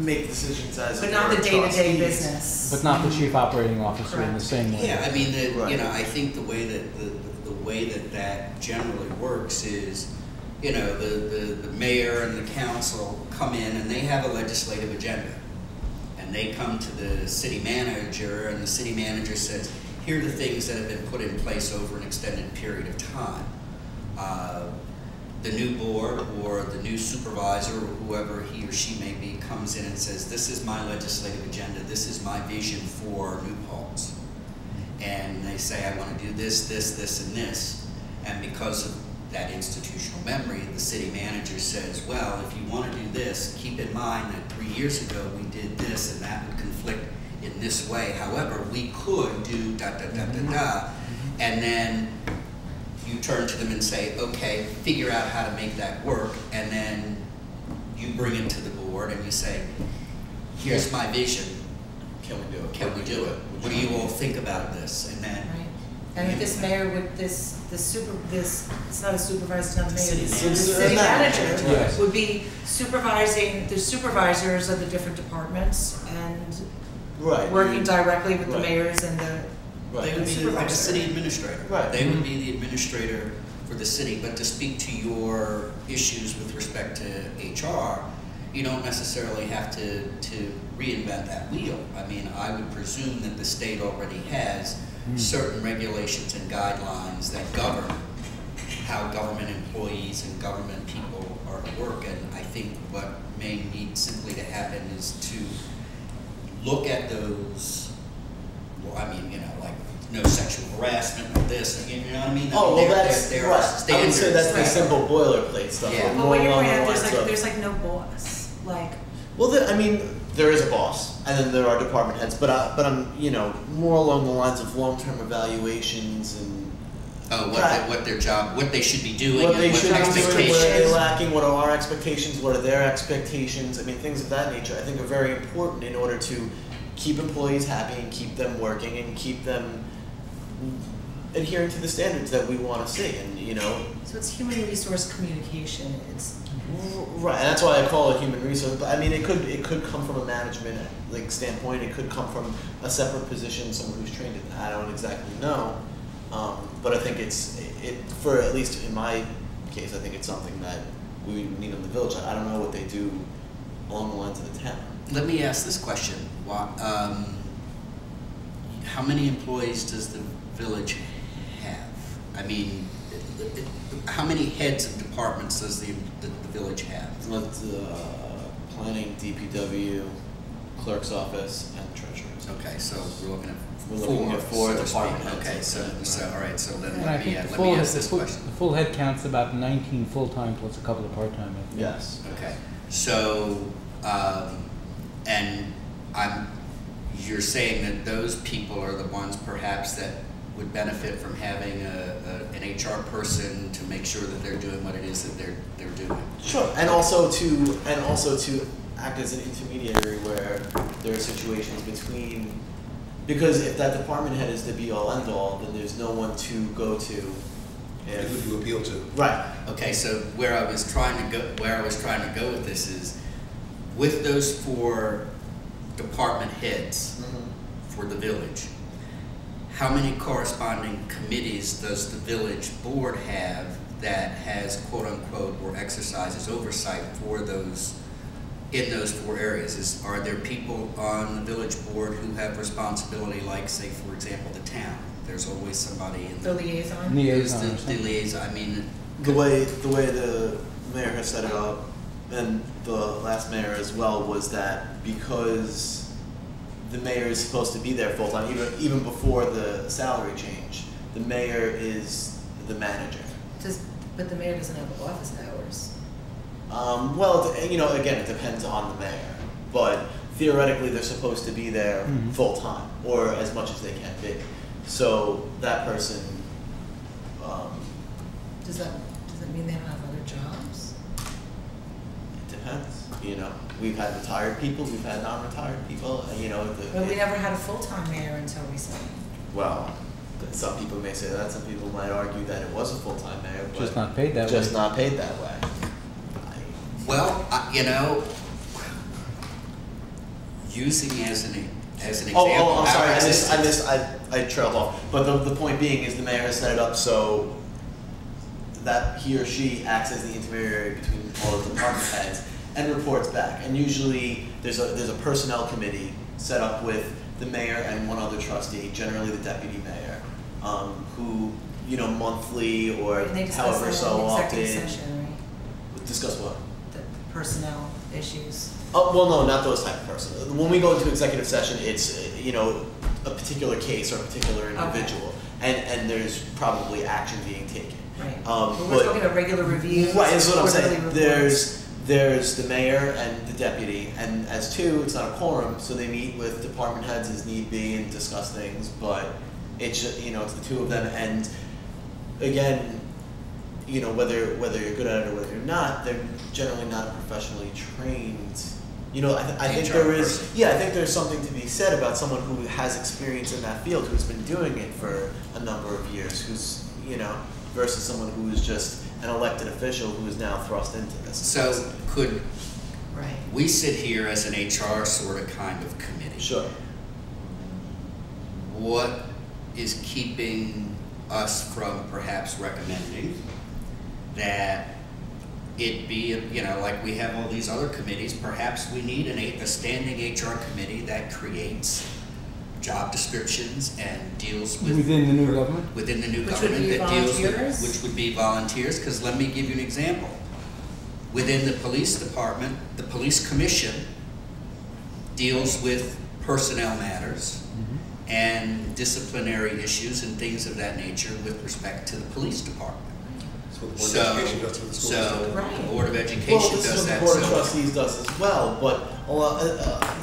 make decisions as. But if not they're the day-to-day trustees. business. But not the chief operating officer in the Correct. same way. Yeah, I mean, Right. you know, I think the way that generally works is, you know, the mayor and the council come in and they have a legislative agenda. And they come to the city manager and the city manager says, here are the things that have been put in place over an extended period of time. The new board or the new supervisor or whoever he or she may be comes in and says, this is my legislative agenda, this is my vision for New Paltz. And they say, I want to do this, this, this, and this. And because of that institutional memory, the city manager says, well, if you want to do this, keep in mind that 3 years ago we did this and that would conflict in this way. However, we could do da da da da da. And then you turn to them and say, okay, figure out how to make that work. And then you bring it to the board and you say, here's my vision. Can we do it? Can we do it? What do you all think about this? And then Right. And if this mayor would, it's not a supervisor, it's not a mayor, City the manager. city manager Yes. would be supervising the supervisors of the different departments and Right. working directly with the Right. mayors and the, they would be like a city administrator. Right. They would be the administrator for the city. But to speak to your issues with respect to HR, you don't necessarily have to reinvent that wheel. I mean, I would presume that the state already has certain regulations and guidelines that govern how government employees and government people are to work. And I think what may need simply to happen is to look at those, well, I mean, you know, like no sexual harassment, no this, you know what I mean? Oh, well, There- that's there are right. I would say standards. that's the simple boilerplate stuff. Yeah. but well, more when you're along pointing the out, lines of- there's like no boss, like, Well, I mean, there is a boss, and then there are department heads, but I'm, you know, more along the lines of long-term evaluations and What their job, what they should be doing, what and they what should be doing, expectations. where are they lacking, what are our expectations, what are their expectations. I mean, things of that nature I think are very important in order to keep employees happy and keep them working and keep them adhering to the standards that we want to see. And, you know, so it's human resource communication, it's, right, and that's why I call it human resource. But I mean, it could come from a management standpoint. It could come from a separate position, someone who's trained in that. I don't exactly know, but I think for at least in my case, I think it's something that we need in the village. I don't know what they do along the lines of the town. Let me ask this question. How many employees does the village have? I mean, how many heads of departments does the village have? Planning, DPW, clerk's office, and treasurer's. Okay, so we're looking We're looking at four so to speak. department heads. Okay, so all right, so then And I let me think let me ask this the question. full head count's about 19 full-time plus a couple of part-time. I think. Yes. Okay, so and you're saying that those people are the ones perhaps that would benefit from having an HR person to make sure that they're doing what it is that they're doing. Sure, and also to act as an intermediary where there are situations between, because if that department head is the be all end all, then there's no one to go to. Who you appeal to. Right. Okay, so where I was trying to go with this is, with those 4 department heads for the village, how many corresponding committees does the village board have that has quote unquote or exercises oversight for those in those 4 areas? Are there people on the village board who have responsibility, like say for example the town? There's always somebody in the liaison. who's Liaison or the something. liaison. I mean, The way the mayor has set it up, and the last mayor as well, was that because the mayor is supposed to be there full time, even before the salary change. The mayor is the manager. But the mayor doesn't have office hours. Well, you know, again, it depends on the mayor, but theoretically they're supposed to be there full time, or as much as they can be. So that person. Does that mean they don't have other jobs? It depends. You know, we've had retired people, we've had non-retired people. You know, But we never had a full-time mayor until recently. well, some people may say that. Some people might argue that it was a full-time mayor, but Just not paid that way. just not paid that way. Well, you know, using as an example. Oh, I'm sorry. our existing- I trailed off. But the point being is the mayor has set it up so that he or she acts as the intermediary between all the department heads and reports back. And usually there's a personnel committee set up with the mayor and one other trustee, generally the deputy mayor, who, you know, monthly or And they discuss however that so in often executive session, right? discuss what? The personnel issues. Oh, well, no, not those type of persons. When we go into executive session, it's, you know, a particular case or a particular individual, and there's probably action being taken. Right. But We're talking about regular reviews. right, that's what I'm quarterly saying. reports. There's the mayor and the deputy, and as two, it's not a quorum, so they meet with department heads as need be and discuss things. But it's just, you know, it's the two of them, and again, you know, whether you're good at it or whether you're not, they're generally not professionally trained. You know, I think HR there is, person. yeah, I think there's something to be said about someone who has experience in that field, who's been doing it for a number of years, who's, you know, versus someone who is just an elected official who is now thrust into this. So could Right. we sit here as an HR sort of kind of committee? Sure. What is keeping us from perhaps recommending that it be, you know, like we have all these other committees, perhaps we need a standing HR committee that creates job descriptions and deals with. Within the new government? Within the new Which would government be that deals with, volunteers? which would be volunteers, because let me give you an example. Within the police department, the police commission deals with personnel matters and disciplinary issues and things of that nature with respect to the police department. That's what the Board of Education does for the schools. So, Right. the Board of Well, Education this is does what that. the Board of So, Trustees does as well, but a lot,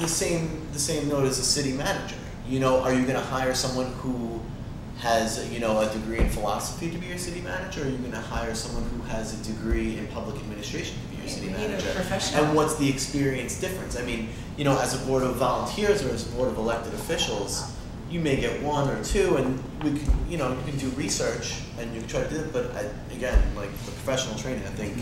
the same note as a city manager. You know, are you going to hire someone who has, you know, a degree in philosophy to be your city manager, or are you going to hire someone who has a degree in public administration to be your city We need a manager? professional. And what's the experience difference? I mean, you know, as a board of volunteers or as a board of elected officials, you may get one or two, and we can, you know, you can do research and you can try to do it. But again, like the professional training, I think,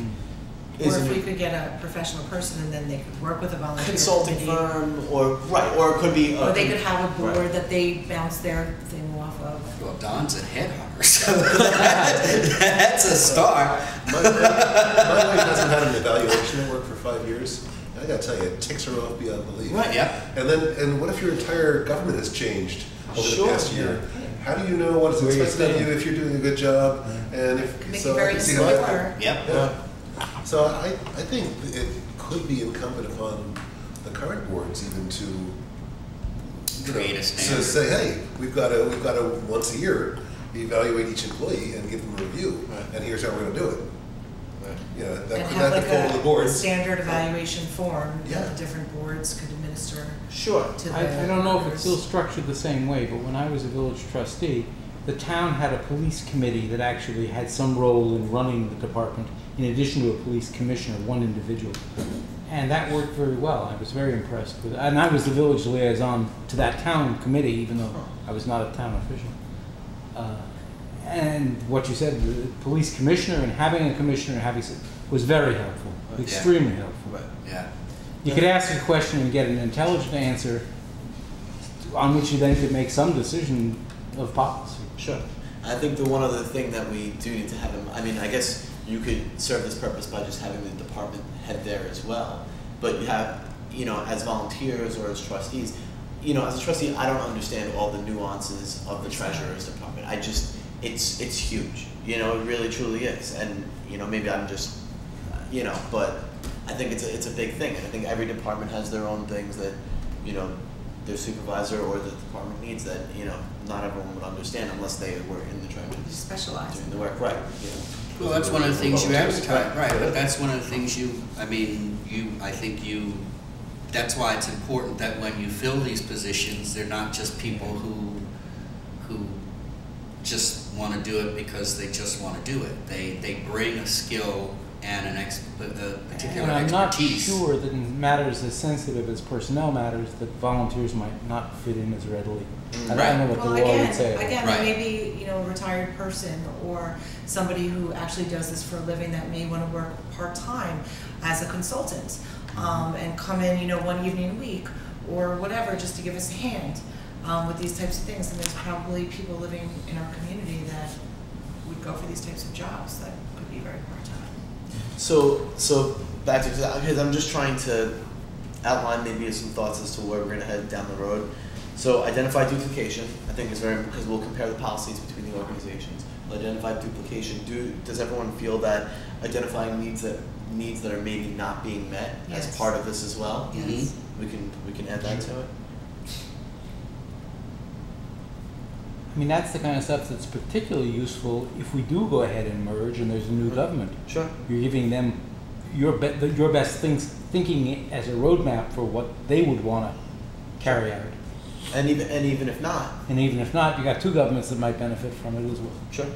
Or is if we could get a professional person and then they could work with a volunteer consulting committee. firm, or right, or it could be. Or they could have a board right. that they bounce their thing off of. well, Don's a headhunter, so that's a start. My wife hasn't had an evaluation at work for 5 years. I gotta tell you, it ticks her off beyond belief. Right. Yep. And what if your entire government has changed over Sure, the past year? How do you know what is Where you expected of stand. you if you're doing a good job? And if Make so, it very I can see how that- similar. Yep. Yeah. So I think it could be incumbent upon the current boards even to Create a standard. So say, hey, we've got to once a year evaluate each employee and give them a review, Right. and here's how we're going to do it. Right. You know, And that have could like fall to the a boards. standard evaluation form Yeah. that the different boards could administer Sure. to the I don't know if it's members. still structured the same way, but when I was a village trustee, the town had a police committee that actually had some role in running the department, in addition to a police commissioner, one individual. And that worked very well. I was very impressed with it. And I was the village liaison to that town committee, even though I was not a town official. And what you said, the police commissioner and having a commissioner was very helpful, Yeah. extremely helpful. Right. Yeah. You could ask a question and get an intelligent answer on which you then could make some decision of policy. Sure. I think the one other thing that we do need to have I mean, I guess you could serve this purpose by just having the department head there as well. But you have, you know, as volunteers or as trustees, you know, as a trustee, I don't understand all the nuances of the treasurer's department. It's huge. You know, it really truly is. And, you know, maybe I'm just, you know, but I think it's a big thing. And I think every department has their own things that, you know, their supervisor or the department needs that, you know, not everyone would understand unless they were in the trenches. You specialize. Doing the work, right, you know. Well, that's one of the things you advertise, Right. right, but that's one of the things that's why it's important that when you fill these positions, they're not just people who just want to do it because they just want to do it. They bring a skill and a particular And I'm not expertise. sure that in matters as sensitive as personnel matters, that volunteers might not fit in as readily. I don't know what the Well, law would again, say. again, Right. maybe, you know, a retired person or somebody who actually does this for a living that may want to work part-time as a consultant, and come in, you know, one evening a week or whatever, just to give us a hand, with these types of things. And there's probably people living in our community that would go for these types of jobs that could be very part-time. So back to, because I'm just trying to outline maybe some thoughts as to where we're gonna head down the road. So identify duplication, I think is very, because we'll compare the policies between the organizations. We'll identify duplication. Does everyone feel that identifying needs that are maybe not being met as Yes. part of this as well? Yes. We can add that to it. I mean, that's the kind of stuff that's particularly useful if we do go ahead and merge and there's a new government. Sure. You're giving them your best thinking as a roadmap for what they would want to carry out. And even if not, And even if not, you got two governments that might benefit from it as well. sure.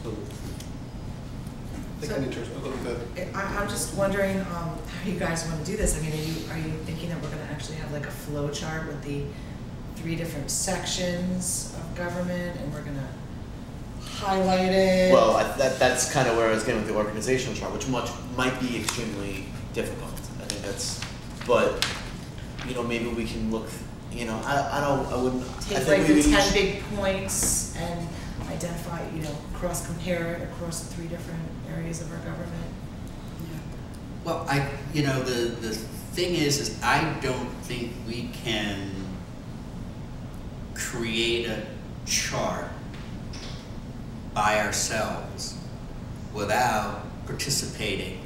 So, thinking in terms of, go ahead. I'm just wondering, how you guys want to do this. I mean, are you thinking that we're going to actually have like a flow chart with the 3 different sections of government, and we're going to highlight it? Well, that's kind of where I was getting with the organizational chart, which might be extremely difficult. I think that's, but you know, maybe we can look. You know, I wouldn't. I Take think like the we 10 should- big points and identify, you know, cross-compare it across the 3 different areas of our government. Well, the thing is I don't think we can create a chart by ourselves without participating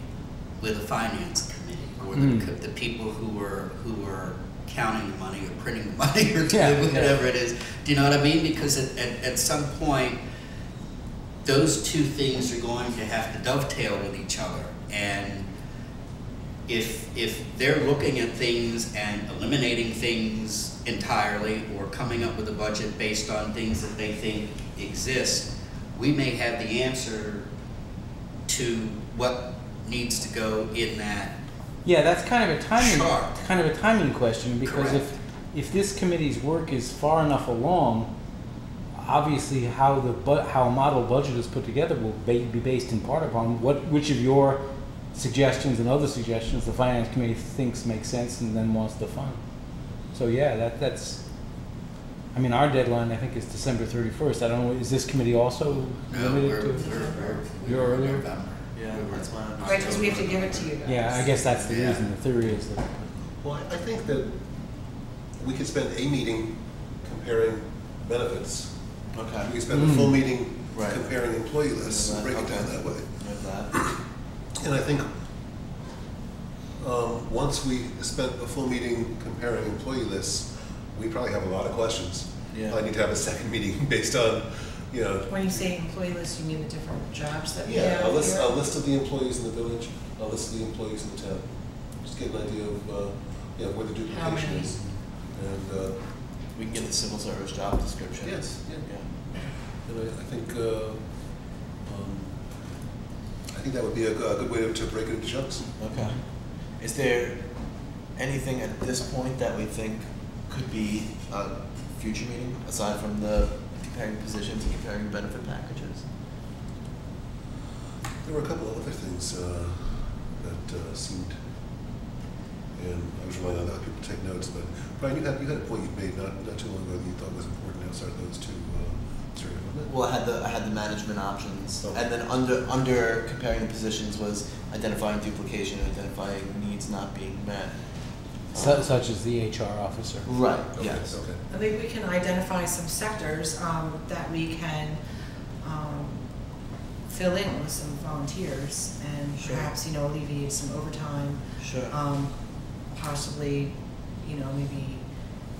with a finance committee or the people who are counting the money or printing the money or doing whatever it is. Do you know what I mean? Because at some point, those two things are going to have to dovetail with each other. And if they're looking at things and eliminating things entirely or coming up with a budget based on things that they think exist, we may have the answer to what needs to go in that. Yeah, that's kind of Chart. a timing question, because Correct. if this committee's work is far enough along, obviously how a model budget is put together will be based in part upon which of your suggestions and other suggestions the finance committee thinks make sense and then wants to fund. So yeah, that's. I mean, our deadline I think is December 31st. I don't know. Is this committee also limited to? You're earlier? November. Yeah, that's my understanding. Right, because we have to give it to you guys. Yeah, I guess that's the Yeah. reason. The theory is that. Well, I think that we could spend a meeting comparing benefits. Okay. We could spend a full meeting Right. comparing employee lists, and break it down that way. With that. And I think once we spent a full meeting comparing employee lists, we probably have a lot of questions. Yeah. I need to have a second meeting based on, you know, When you say employee list, you mean the different jobs that we yeah, have a list here? of the employees in the village, a list of the employees in the town. Just get an idea of, you know, where the How duplication many? is. And, We can get the civil service job description. Yes, yeah. Yeah. and I think that would be a good way to break it into chunks. Okay. Is there anything at this point that we think could be a future meeting, aside from the comparing positions and comparing benefit packages? There were a couple of other things that seemed, and I was relying on other people to take notes, but Brian, you had a point you made not too long ago that you thought was important outside of those two areas, wasn't it? Well, I had the management options, Okay. and then under comparing the positions was identifying duplication and identifying needs not being met. Such as the HR officer. Right. Okay, Yes. Okay. I think we can identify some sectors that we can fill in with some volunteers and Sure. perhaps, you know, alleviate some overtime. Sure. possibly, maybe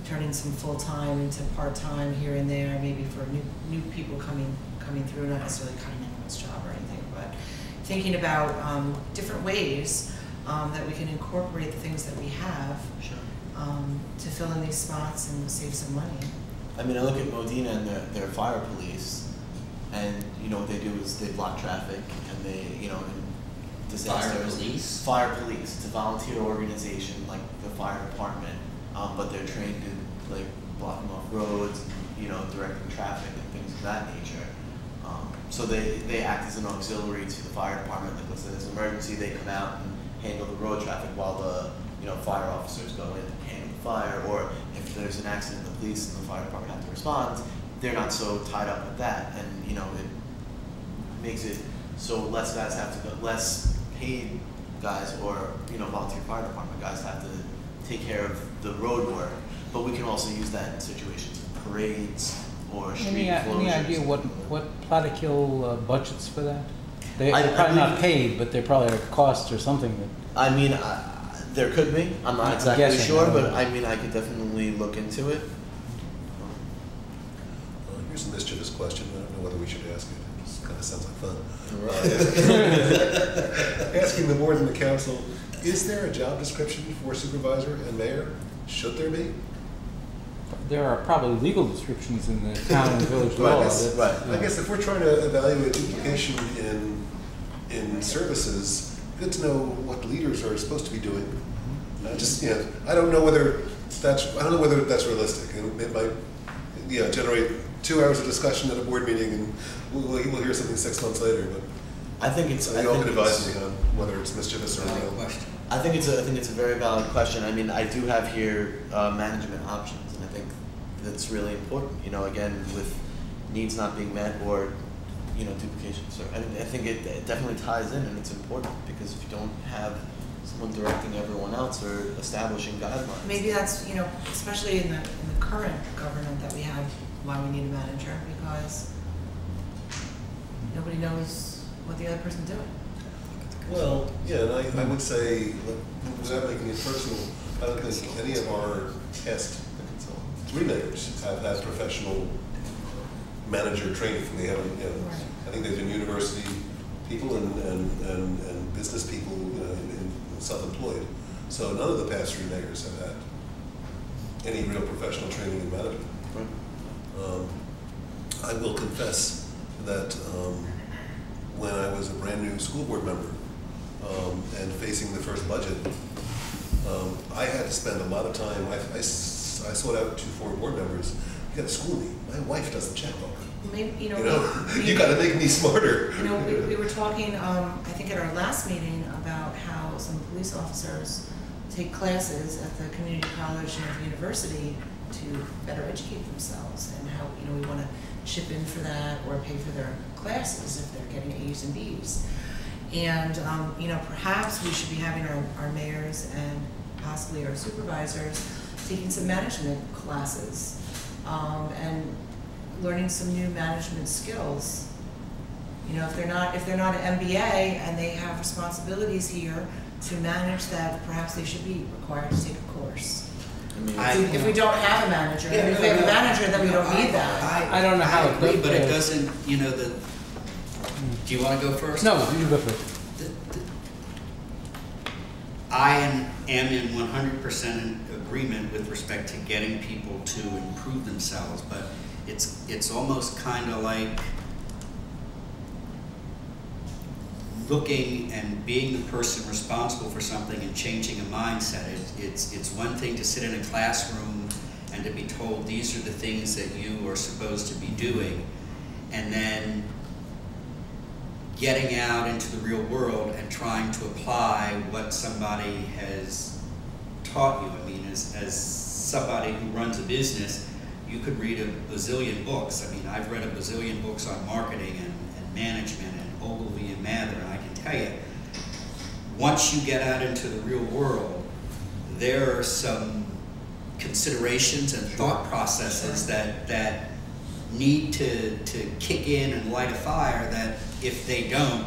turning some full-time into part-time here and there, maybe for new people coming through, not necessarily cutting anyone's job or anything, but thinking about different ways that we can incorporate the things that we have to fill in these spots and save some money. I mean, I look at Modena and their fire police, and what they do is they block traffic, and they, in disasters. Fire police. It's a volunteer organization like the fire department, but they're trained in like blocking off roads, directing traffic and things of that nature. So they act as an auxiliary to the fire department. Like, let's say there's an emergency, they come out and handle the road traffic while the fire officers go in and handle the fire. Or if there's an accident, the police and the fire department have to respond. They're not so tied up with that, and it makes it so less paid guys or volunteer fire department guys have to take care of the road work. But we can also use that in situations of parades or street closures. Any idea what Plattekill budgets for that? They're I probably not paid, but they're probably at a cost or something. I mean, there could be. I'm not exactly guessing, sure, but I mean, I could definitely look into it. Here's a mischievous question. I don't know whether we should ask it. It kind of sounds like fun. Asking the board and the council, is there a job description for supervisor and mayor? Should there be? There are probably legal descriptions in the town and village law. I guess if we're trying to evaluate duplication in services, good to know what leaders are supposed to be doing. I don't know whether that's realistic, and it might generate 2 hours of discussion at a board meeting, and we'll hear something 6 months later. But I think it's. you all can advise me on whether it's mischievous or Valid real. question. I think it's a very valid question. I mean, I do have here management options, and I think that's really important. Again, with needs not being met or duplication. So I think it definitely ties in, and it's important because if you don't have someone directing everyone else or establishing guidelines, Maybe that's, especially in the current government that we have, why we need a manager, because nobody knows what the other person's doing. Well, yeah, and I would say, without making it personal, I don't think any of our past 3 mayors have had professional manager training. They haven't, I think they've been university people and business people, self-employed. So none of the past 3 mayors have had any real professional training in management. right? I will confess that when I was a brand new school board member and facing the first budget, I had to spend a lot of time. I sought out 2 former board members. You got to school me. My wife doesn't checkbook. Maybe, You got to make me smarter. We were talking, I think at our last meeting, about how some police officers take classes at the community college and the university to better educate themselves, and how we want to chip in for that or pay for their classes if they're getting A's and B's. And perhaps we should be having our mayors and possibly our supervisors taking some management classes and learning some new management skills. If they're not an MBA and they have responsibilities here to manage that, perhaps they should be required to take a course. I mean, If we don't have a manager, if we have a manager, then we don't need that. I don't know how it agree, goes. but it doesn't. Do you want to go first? No, you go first. I am in 100% agreement with respect to getting people to improve themselves, but it's almost kind of like looking and being the person responsible for something and changing a mindset. It's one thing to sit in a classroom and to be told these are the things that you are supposed to be doing, and then getting out into the real world and trying to apply what somebody has taught you. I mean, as somebody who runs a business, you could read a bazillion books. I mean, I've read a bazillion books on marketing and management and Ogilvy and Mather, and I can tell you, once you get out into the real world, there are some considerations and thought processes that need to kick in and light a fire, that if they don't,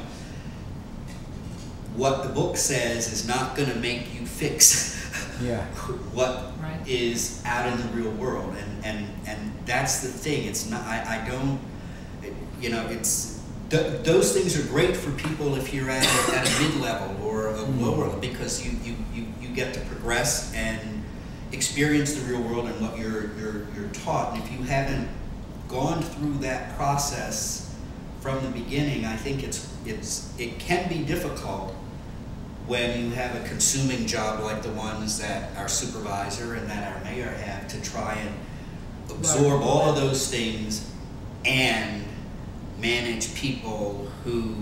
what the book says is not going to make you fix Yeah. what Right. is out in the real world, and that's the thing. It's not. I don't. You know, it's those things are great for people if you're at a mid-level or a lower, because you get to progress and experience the real world and what you're taught. And if you haven't gone through that process from the beginning, I think it can be difficult when you have a consuming job like the ones that our supervisor and that our mayor have, to try and absorb all of those things and manage people who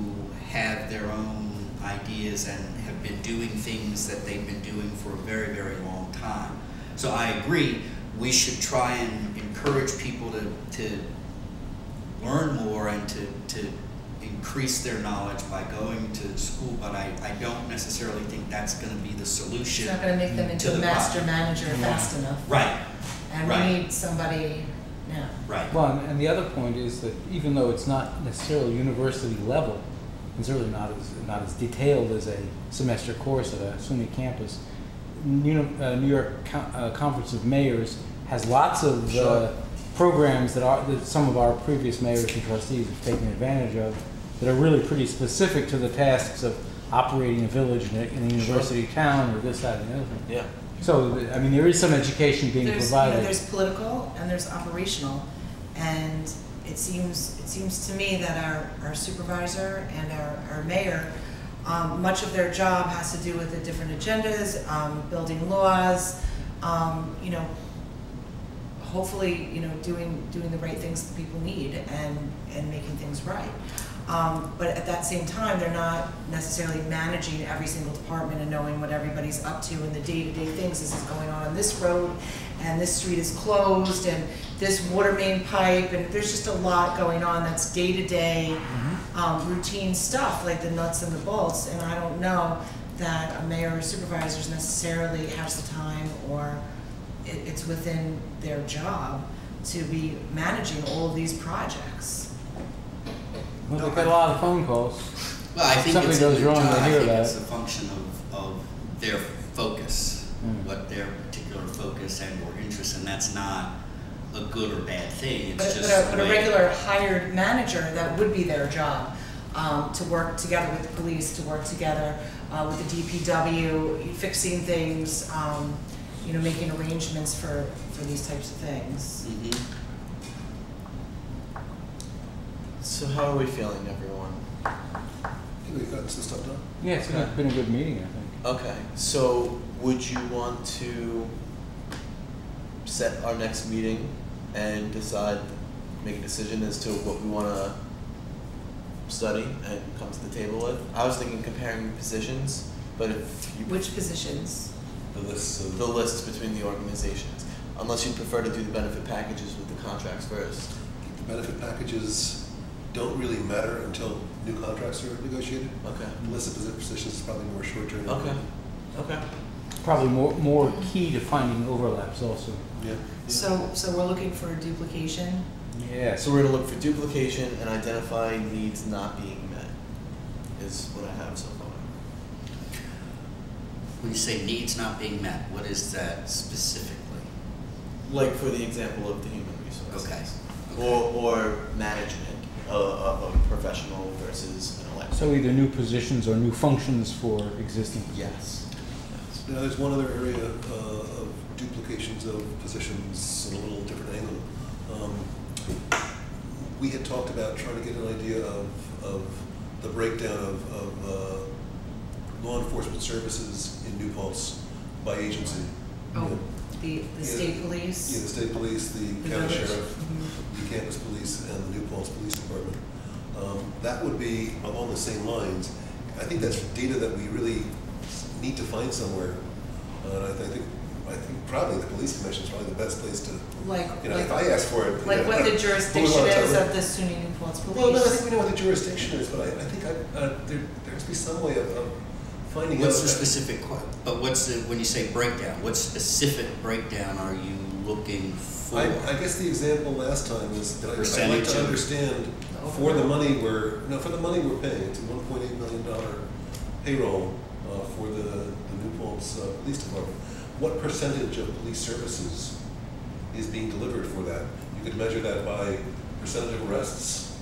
have their own ideas and have been doing things that they've been doing for a very, very long time. So I agree, we should try and encourage people to learn more and to increase their knowledge by going to school, but I don't necessarily think that's going to be the solution. It's not going to make them into a master manager fast enough. Right. And Right. we need somebody now. Right. Well, and the other point is that even though it's not necessarily university level, and certainly not as detailed as a semester course at a SUNY campus, New York Conference of Mayors has lots of programs that some of our previous mayors and trustees have taken advantage of, that are really pretty specific to the tasks of operating a village in a university town, or this, that, and the other thing. Yeah. So, I mean, there is some education being provided. There's political and there's operational, and it seems to me that our supervisor and our mayor, much of their job has to do with the different agendas, building laws, you know, hopefully, you know, doing the right things that people need and making things right. But at that same time, they're not necessarily managing every single department and knowing what everybody's up to and the day-to-day things. This is going on this road, and this street is closed, and this water main pipe, and there's just a lot going on that's day-to-day routine stuff, like the nuts and the bolts. And I don't know that a mayor or supervisor necessarily has the time, or it's within their job to be managing all of these projects. Well, they've got a lot of phone calls. Well, I think Something it's goes wrong, they hear I think that. it's a function of their focus, what their particular focus and or interest, and that's not a good or bad thing. It's just But a regular hired manager, that would be their job, to work together with the police, to work together with the DPW, fixing things, you know, making arrangements for these types of things. Mm-hmm. So how are we feeling, everyone? I think we've gotten some stuff done. Yeah, it's been a good meeting, I think. Okay, so would you want to set our next meeting and make a decision as to what we want to study and come to the table with? I was thinking comparing positions, but if you... Which positions? The lists of... The lists between the organizations, unless you prefer to do the benefit packages with the contracts first. The benefit packages don't really matter until new contracts are negotiated. Okay. The list of positions is probably more short-term. Okay. Okay. Probably more key to finding overlaps also. Yeah. So we're looking for duplication. Yeah. So we're going to look for duplication and identify needs not being met, is what I have so far. When you say needs not being met, what is that specifically? Like for the example of the human resources. Okay. Or management of a professional versus an elected. So either new positions or new functions for existing positions. Yes. Now, there's one other area of duplications of positions in a little different angle. We had talked about trying to get an idea of the breakdown of law enforcement services in New Paltz by agency. Oh, the state police. Yeah, the state police, the county village. sheriff, the campus police, and the New Paltz Police Department. That would be along the same lines. I think that's data that we really need to find somewhere. I think probably the police commission is probably the best place to, if I ask for it. Like what the jurisdiction is of the SUNY New Paltz Police. Well, no, I think we know what the jurisdiction is, but I think there has to be some way of finding What's out. the specific, but when you say breakdown, what specific breakdown are you looking for? I guess the example last time is that I'd like Percentage to of- understand for the money we're paying, it's a $1.8 million payroll for the New Paltz Police Department. what percentage of police services is being delivered for that. You could measure that by percentage of arrests,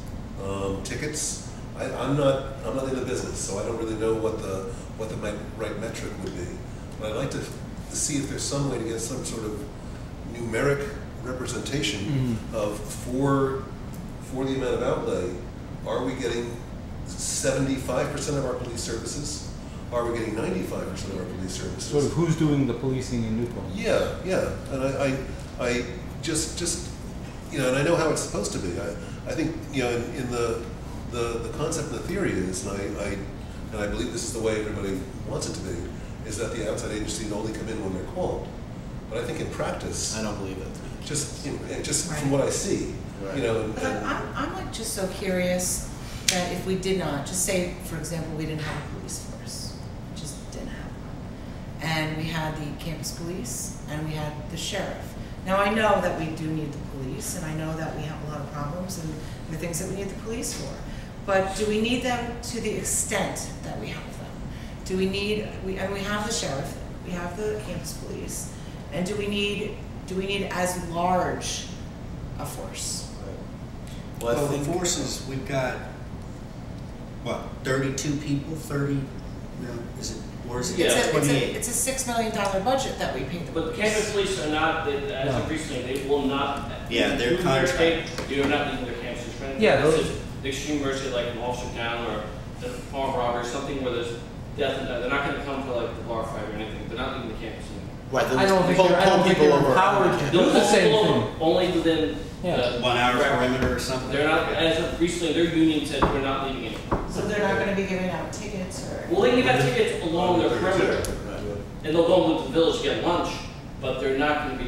tickets. I'm not in the business, so I don't really know what the right metric would be. But I'd like to see if there's some way to get some sort of numeric representation of for the amount of outlay. Are we getting 75% of our police services? Are we getting 95% of our police services? Sort of who's doing the policing in New Paltz? Yeah, yeah, and I just and I know how it's supposed to be. I think in the concept and the theory is, and I believe this is the way everybody wants it to be, is that the outside agency would only come in when they're called. But I think in practice, I don't believe it. Just just Right. from what I see, Right. But I'm like just so curious that if we did not, just say, for example, we didn't have a police force, just didn't have one. And we had the campus police and we had the sheriff. Now I know that we do need the police and I know that we have a lot of problems and there are things that we need the police for. But do we need them to the extent that we have them? Do we need, we have the sheriff, we have the campus police, and do we need as large a force? Well, I Well, the think forces, we've got, what, 32 people, 30, is it, or is it Yeah. 28? It's a $6 million budget that we pay the But the police. campus police are not, as of recently, they will not. Yeah, they're do their contract. tape, They are not leaving their campuses for anything. Yeah, This those- is the extreme mercy, like an officer down or the farm robbery, something where there's death and they're not gonna come to like the bar fight or anything. They're not leaving the campus anymore. right, I don't think pull they're over. empowered to do They'll the same pull over thing. only within Yeah. the. 1 hour correct. perimeter or something? They're not, as of recently, their union said we're not leaving anymore. So they're not gonna be giving out tickets or? Well, they can give out tickets along their perimeter. And they'll go into the village to get lunch, but they're not gonna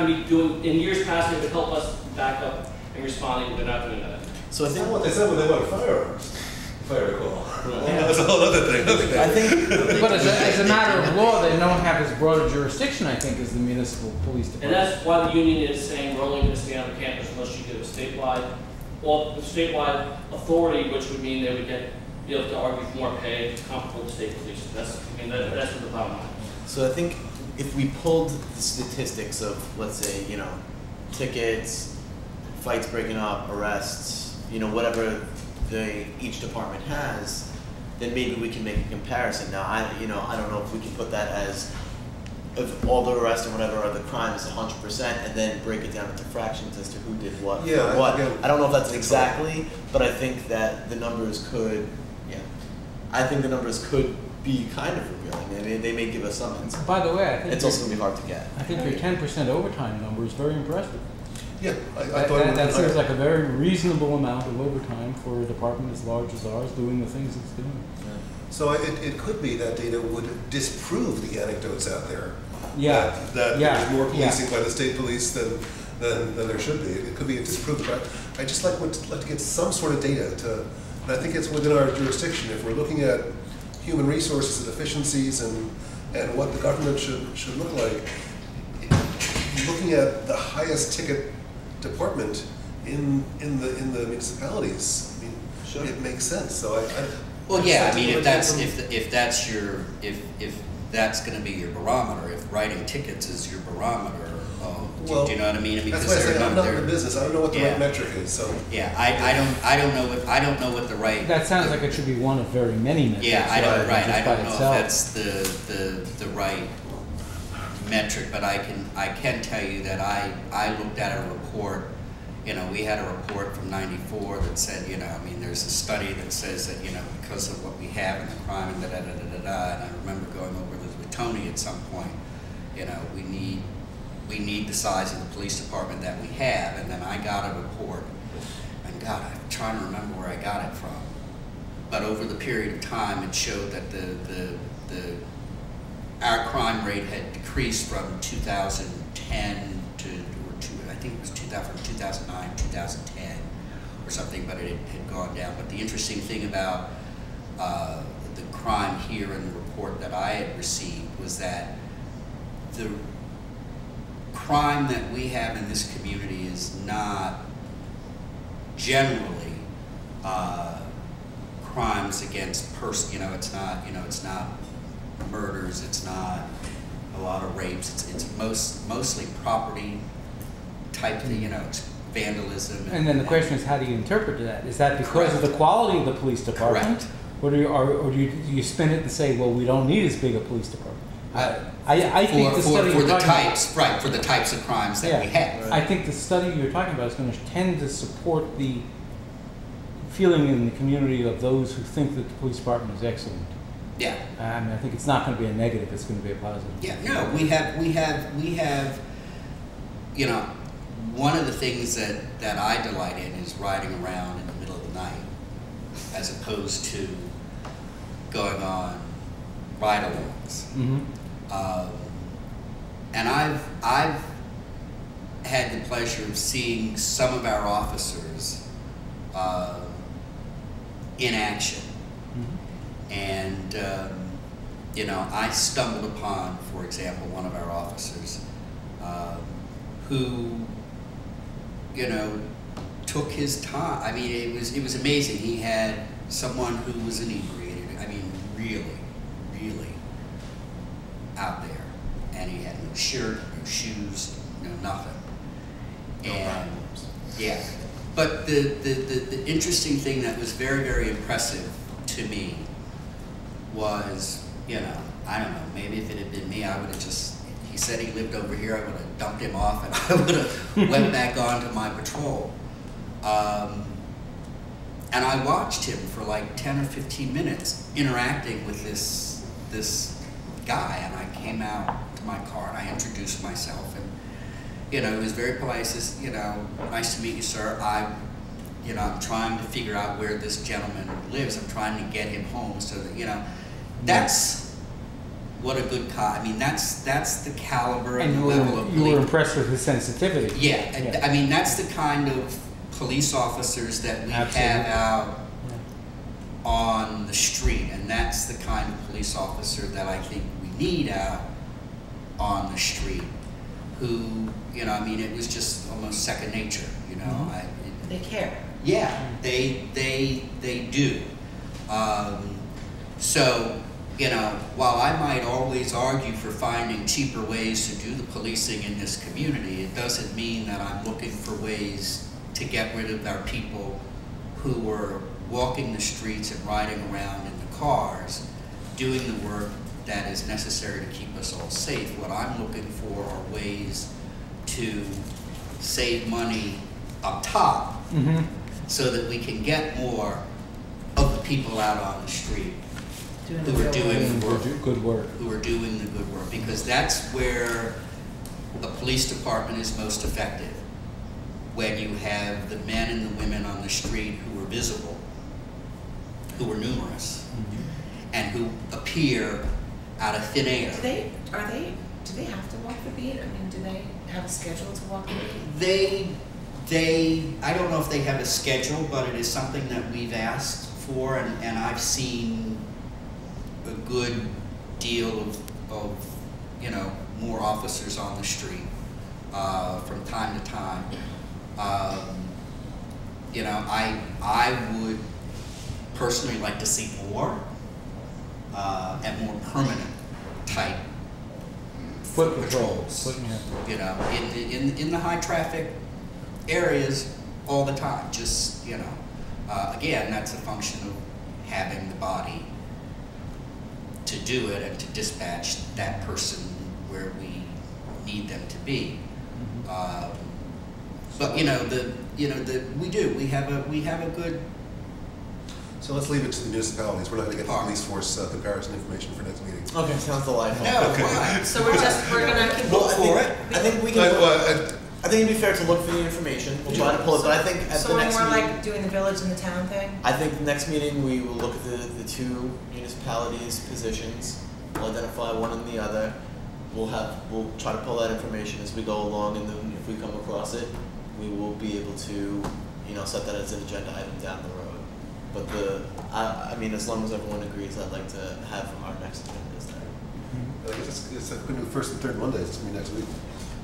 be doing, in years past, they would help us back up in responding, but they're not doing that. So I That's not think what they said when they wanted firearms, if I recall. That's a whole other thing. Okay. I think But as a matter of law, they don't have as broad a jurisdiction, I think, as the municipal police And department. that's why the union is saying we're only gonna stay on the campus unless you get a statewide, well, the statewide authority, which would mean they would be able to argue for more pay comparable to state police. That's what the bottom line. So I think if we pulled the statistics of, let's say, tickets, fights breaking up, arrests, whatever each department has, then maybe we can make a comparison. Now, I don't know if we can put that as if all the arrests and whatever are the crimes 100%, and then break it down into fractions as to who did what. Yeah, for what. yeah. I don't know if that's exactly, but I think that the numbers could, I think the numbers could be kind of revealing. They may give us some insight. By the way, I think It's also gonna be hard to get. I think your 10% overtime number is very impressive. Yeah, I That, thought it that was seems like a very reasonable amount of overtime for a department as large as ours doing the things it's doing. So it could be that data would disprove the anecdotes out there. Yeah. That Yeah. there's more Yeah. policing by the state police than there should be. It could be disproved, but I just would like to get some sort of data and I think it's within our jurisdiction. If we're looking at human resources and efficiencies and what the government should look like, looking at the highest ticket department in the municipalities, I mean, Sure. it makes sense. So Well, yeah, I mean, if that's from- that's going to be your barometer, if writing tickets is your barometer, do Well, you know what I mean? that's why I say I'm not in the business. I don't know what the Yeah. right metric is. So Yeah, I don't know what the right. That sounds like it should be one of very many metrics. Yeah, I don't, right, just I by don't know itself. if that's the right metric, but I can tell you that I looked at a report, we had a report from '94 that said, there's a study that says that, because of what we have in the crime and and I remember going over this with Tony at some point, we need the size of the police department that we have, and then I got a report, and God, I'm trying to remember where I got it from. But over the period of time, it showed that our crime rate had decreased from 2010 I think it was 2009, 2010 or something, but it had gone down. But the interesting thing about the crime here in the report that I had received was that the crime that we have in this community is not generally crimes against it's not murders, it's not a lot of rapes. It's mostly property type thing, you know, it's vandalism. And then the question is, how do you interpret that? Is that because of the quality of the police department? Correct. Or do you spin it and say, well, we don't need as big a police department? I think the study for you're the talking types, right, for the types of crimes that we have. I think the study you're talking about is going to tend to support the feeling in the community of those who think that the police department is excellent. Yeah. I mean, I think it's not going to be a negative; it's going to be a positive. Yeah. No, we have. You know, one of the things that I delight in is riding around in the middle of the night, as opposed to going on ride-alongs. Mm-hmm. And I've had the pleasure of seeing some of our officers in action. Mm-hmm. And, you know, I stumbled upon, for example, one of our officers who, you know, took his time. I mean, it was amazing. He had someone who was inebriated. I mean, really out there. And he had no shirt, no shoes, no nothing. And yeah, but the interesting thing that was very, very impressive to me was, you know, I don't know, maybe if it had been me, I would have just, he said he lived over here, I would have dumped him off and I would have went back on to my patrol. And I watched him for like 10 or 15 minutes interacting with this guy, and I came out to my car and I introduced myself, and you know, he was very polite. He says, you know, nice to meet you, sir. I'm trying to figure out where this gentleman lives. I'm trying to get him home so that, you know, that's what a good cop. I mean, that's the caliber and the level of you were impressed with his sensitivity. Yeah, I mean, that's the kind of police officers that we have out on the street, and that's the kind of police officer that I think we need out on the street, who, you know, I mean, it was just almost second nature, you know. Mm-hmm. They care. Yeah, they do. So, you know, while I might always argue for finding cheaper ways to do the policing in this community, it doesn't mean that I'm looking for ways to get rid of our people who are walking the streets and riding around in the cars, doing the work that is necessary to keep us all safe. What I'm looking for are ways to save money up top, Mm-hmm. so that we can get more of the people out on the street who are doing the work. Good work. Who are doing the good work, because that's where a police department is most effective. When you have the men and the women on the street who are visible, who are numerous, Mm-hmm. and who appear out of thin air. Do they have to walk the beat? I mean, do they have a schedule to walk the beat? I don't know if they have a schedule, but it is something that we've asked for, and I've seen a good deal of you know, more officers on the street from time to time. You know, I would personally like to see more and more permanent type Foot patrols. yeah. You know, in the high traffic areas all the time. Just, you know, again, that's a function of having the body to do it and to dispatch that person where we need them to be. Mm-hmm. But we have a good. So let's leave it to the municipalities. We're not going to get the police force comparison information for next meeting. Okay, sounds delightful. No, why? So we're gonna keep Well, looking I think we can. I think it'd be fair to look for the information. We'll try to pull it, but I think at So the when next we're meeting, like doing the village and the town thing? I think the next meeting we will look at the two municipalities' positions. We'll identify one and the other. We'll try to pull that information as we go along, and then if we come across it, we will be able to, you know, set that as an agenda item down the road. But I mean, as long as everyone agrees, I'd like to have our next agenda there. I guess it's going to be the first and third Mondays. It's going to be next week.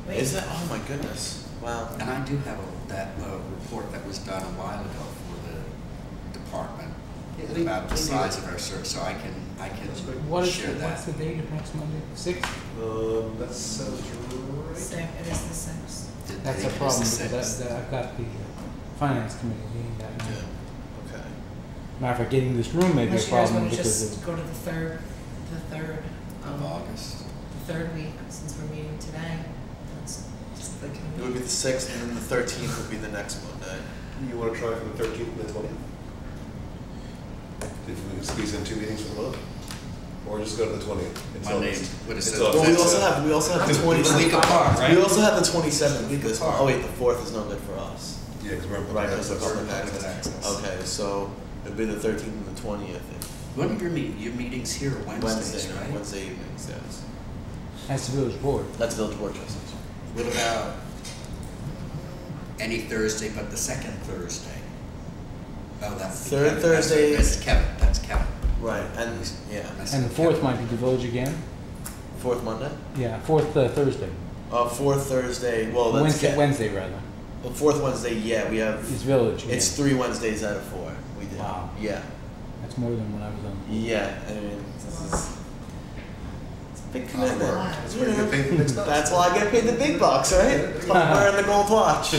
Wait. Is it? Oh my goodness! Wow. And I do have that report that was done a while ago for the department. about the size of our service, so I can What is, share what's that. the date of next Monday? 6th? That sounds right. It is the 6th. That's a problem, because I've got the finance committee meeting that night. Yeah, okay. Matter of fact, getting this room may be a Unless you guys problem want to because just of, go to the third, Of August. the third week, since we're meeting today. That's just the It would be the 6th, and then the 13th would be the next Monday. You want to try for the 13th and the 20th? If we can squeeze in 2 meetings for the month? Or just go to the 20th? It's Monday, August. what is It's it? August. Well, we also have the A week 27th. apart, right? We also have the 27th. Week This, apart. oh wait, the 4th is no good for us. Yeah, because we're on Right, public because of access. public Public access. access. Okay, so it'd be the 13th and the 20th. When are your meetings here Wednesdays, right? Wednesday evenings, yes. that's the village board. That's Village Board Trustees. What about any Thursday but the second Thursday? Oh, that's Third Kevin. Thursday That's is- Kevin, that's Kevin. Right, and, yeah, And the 4th might be the village again? fourth Monday? Yeah, 4th Thursday. Fourth Thursday, well, that's. Wednesday rather, The fourth Wednesday, yeah, we have, is village again. it's 3 Wednesdays out of 4, we did. Wow. Yeah, That's more than when I was on. yeah, I mean, this is, it's a big commitment. That's you where you know. get paid the big bucks. That's why I get paid the big bucks, right? I'm wearing the gold watch.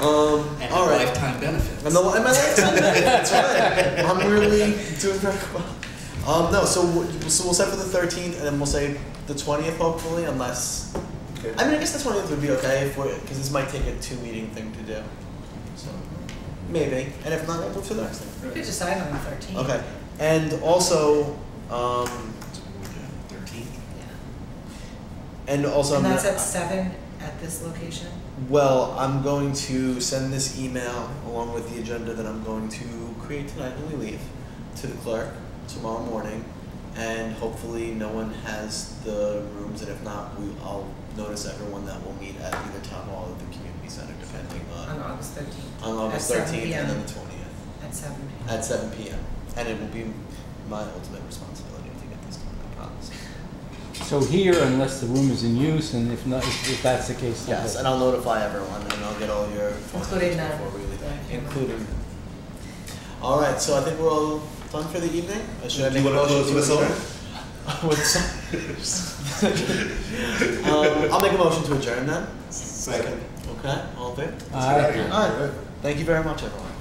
And all right. lifetime benefits. And my lifetime benefits, that's right. I'm really doing very well. No, so we'll set for the 13th, and then we'll say the 20th, hopefully, unless. Okay. I mean, I guess the 20th would be okay because this might take a 2-meeting thing to do. So maybe, and if not, we'll move to the next thing. We could decide on the 13th. Okay, and also, 13th. and also, And I'm that's gonna- at 7 at this location? well, I'm going to send this email along with the agenda that I'm going to create tonight when we leave to the clerk tomorrow morning, and hopefully no one has the rooms, and if not, I'll notice everyone that will meet at either town hall or the community center, depending On on August 13th. August At 7 13th p.m. and then the 20th At 7 p.m. at 7 p.m. And it will be my ultimate responsibility to get this done, I promise. So here, unless the room is in use, and if not, if that's the case. then Yes, we'll- and I'll notify everyone, and I'll get all your Including them. before we leave. Yeah. Including. All right, so I think we're all done for the evening. Should I Do you make a wanna motion close to with a adjourn? With some. I'll make a motion to adjourn then. Second. Okay, all in favor? Let's get out of here. All right. Thank you very much, everyone.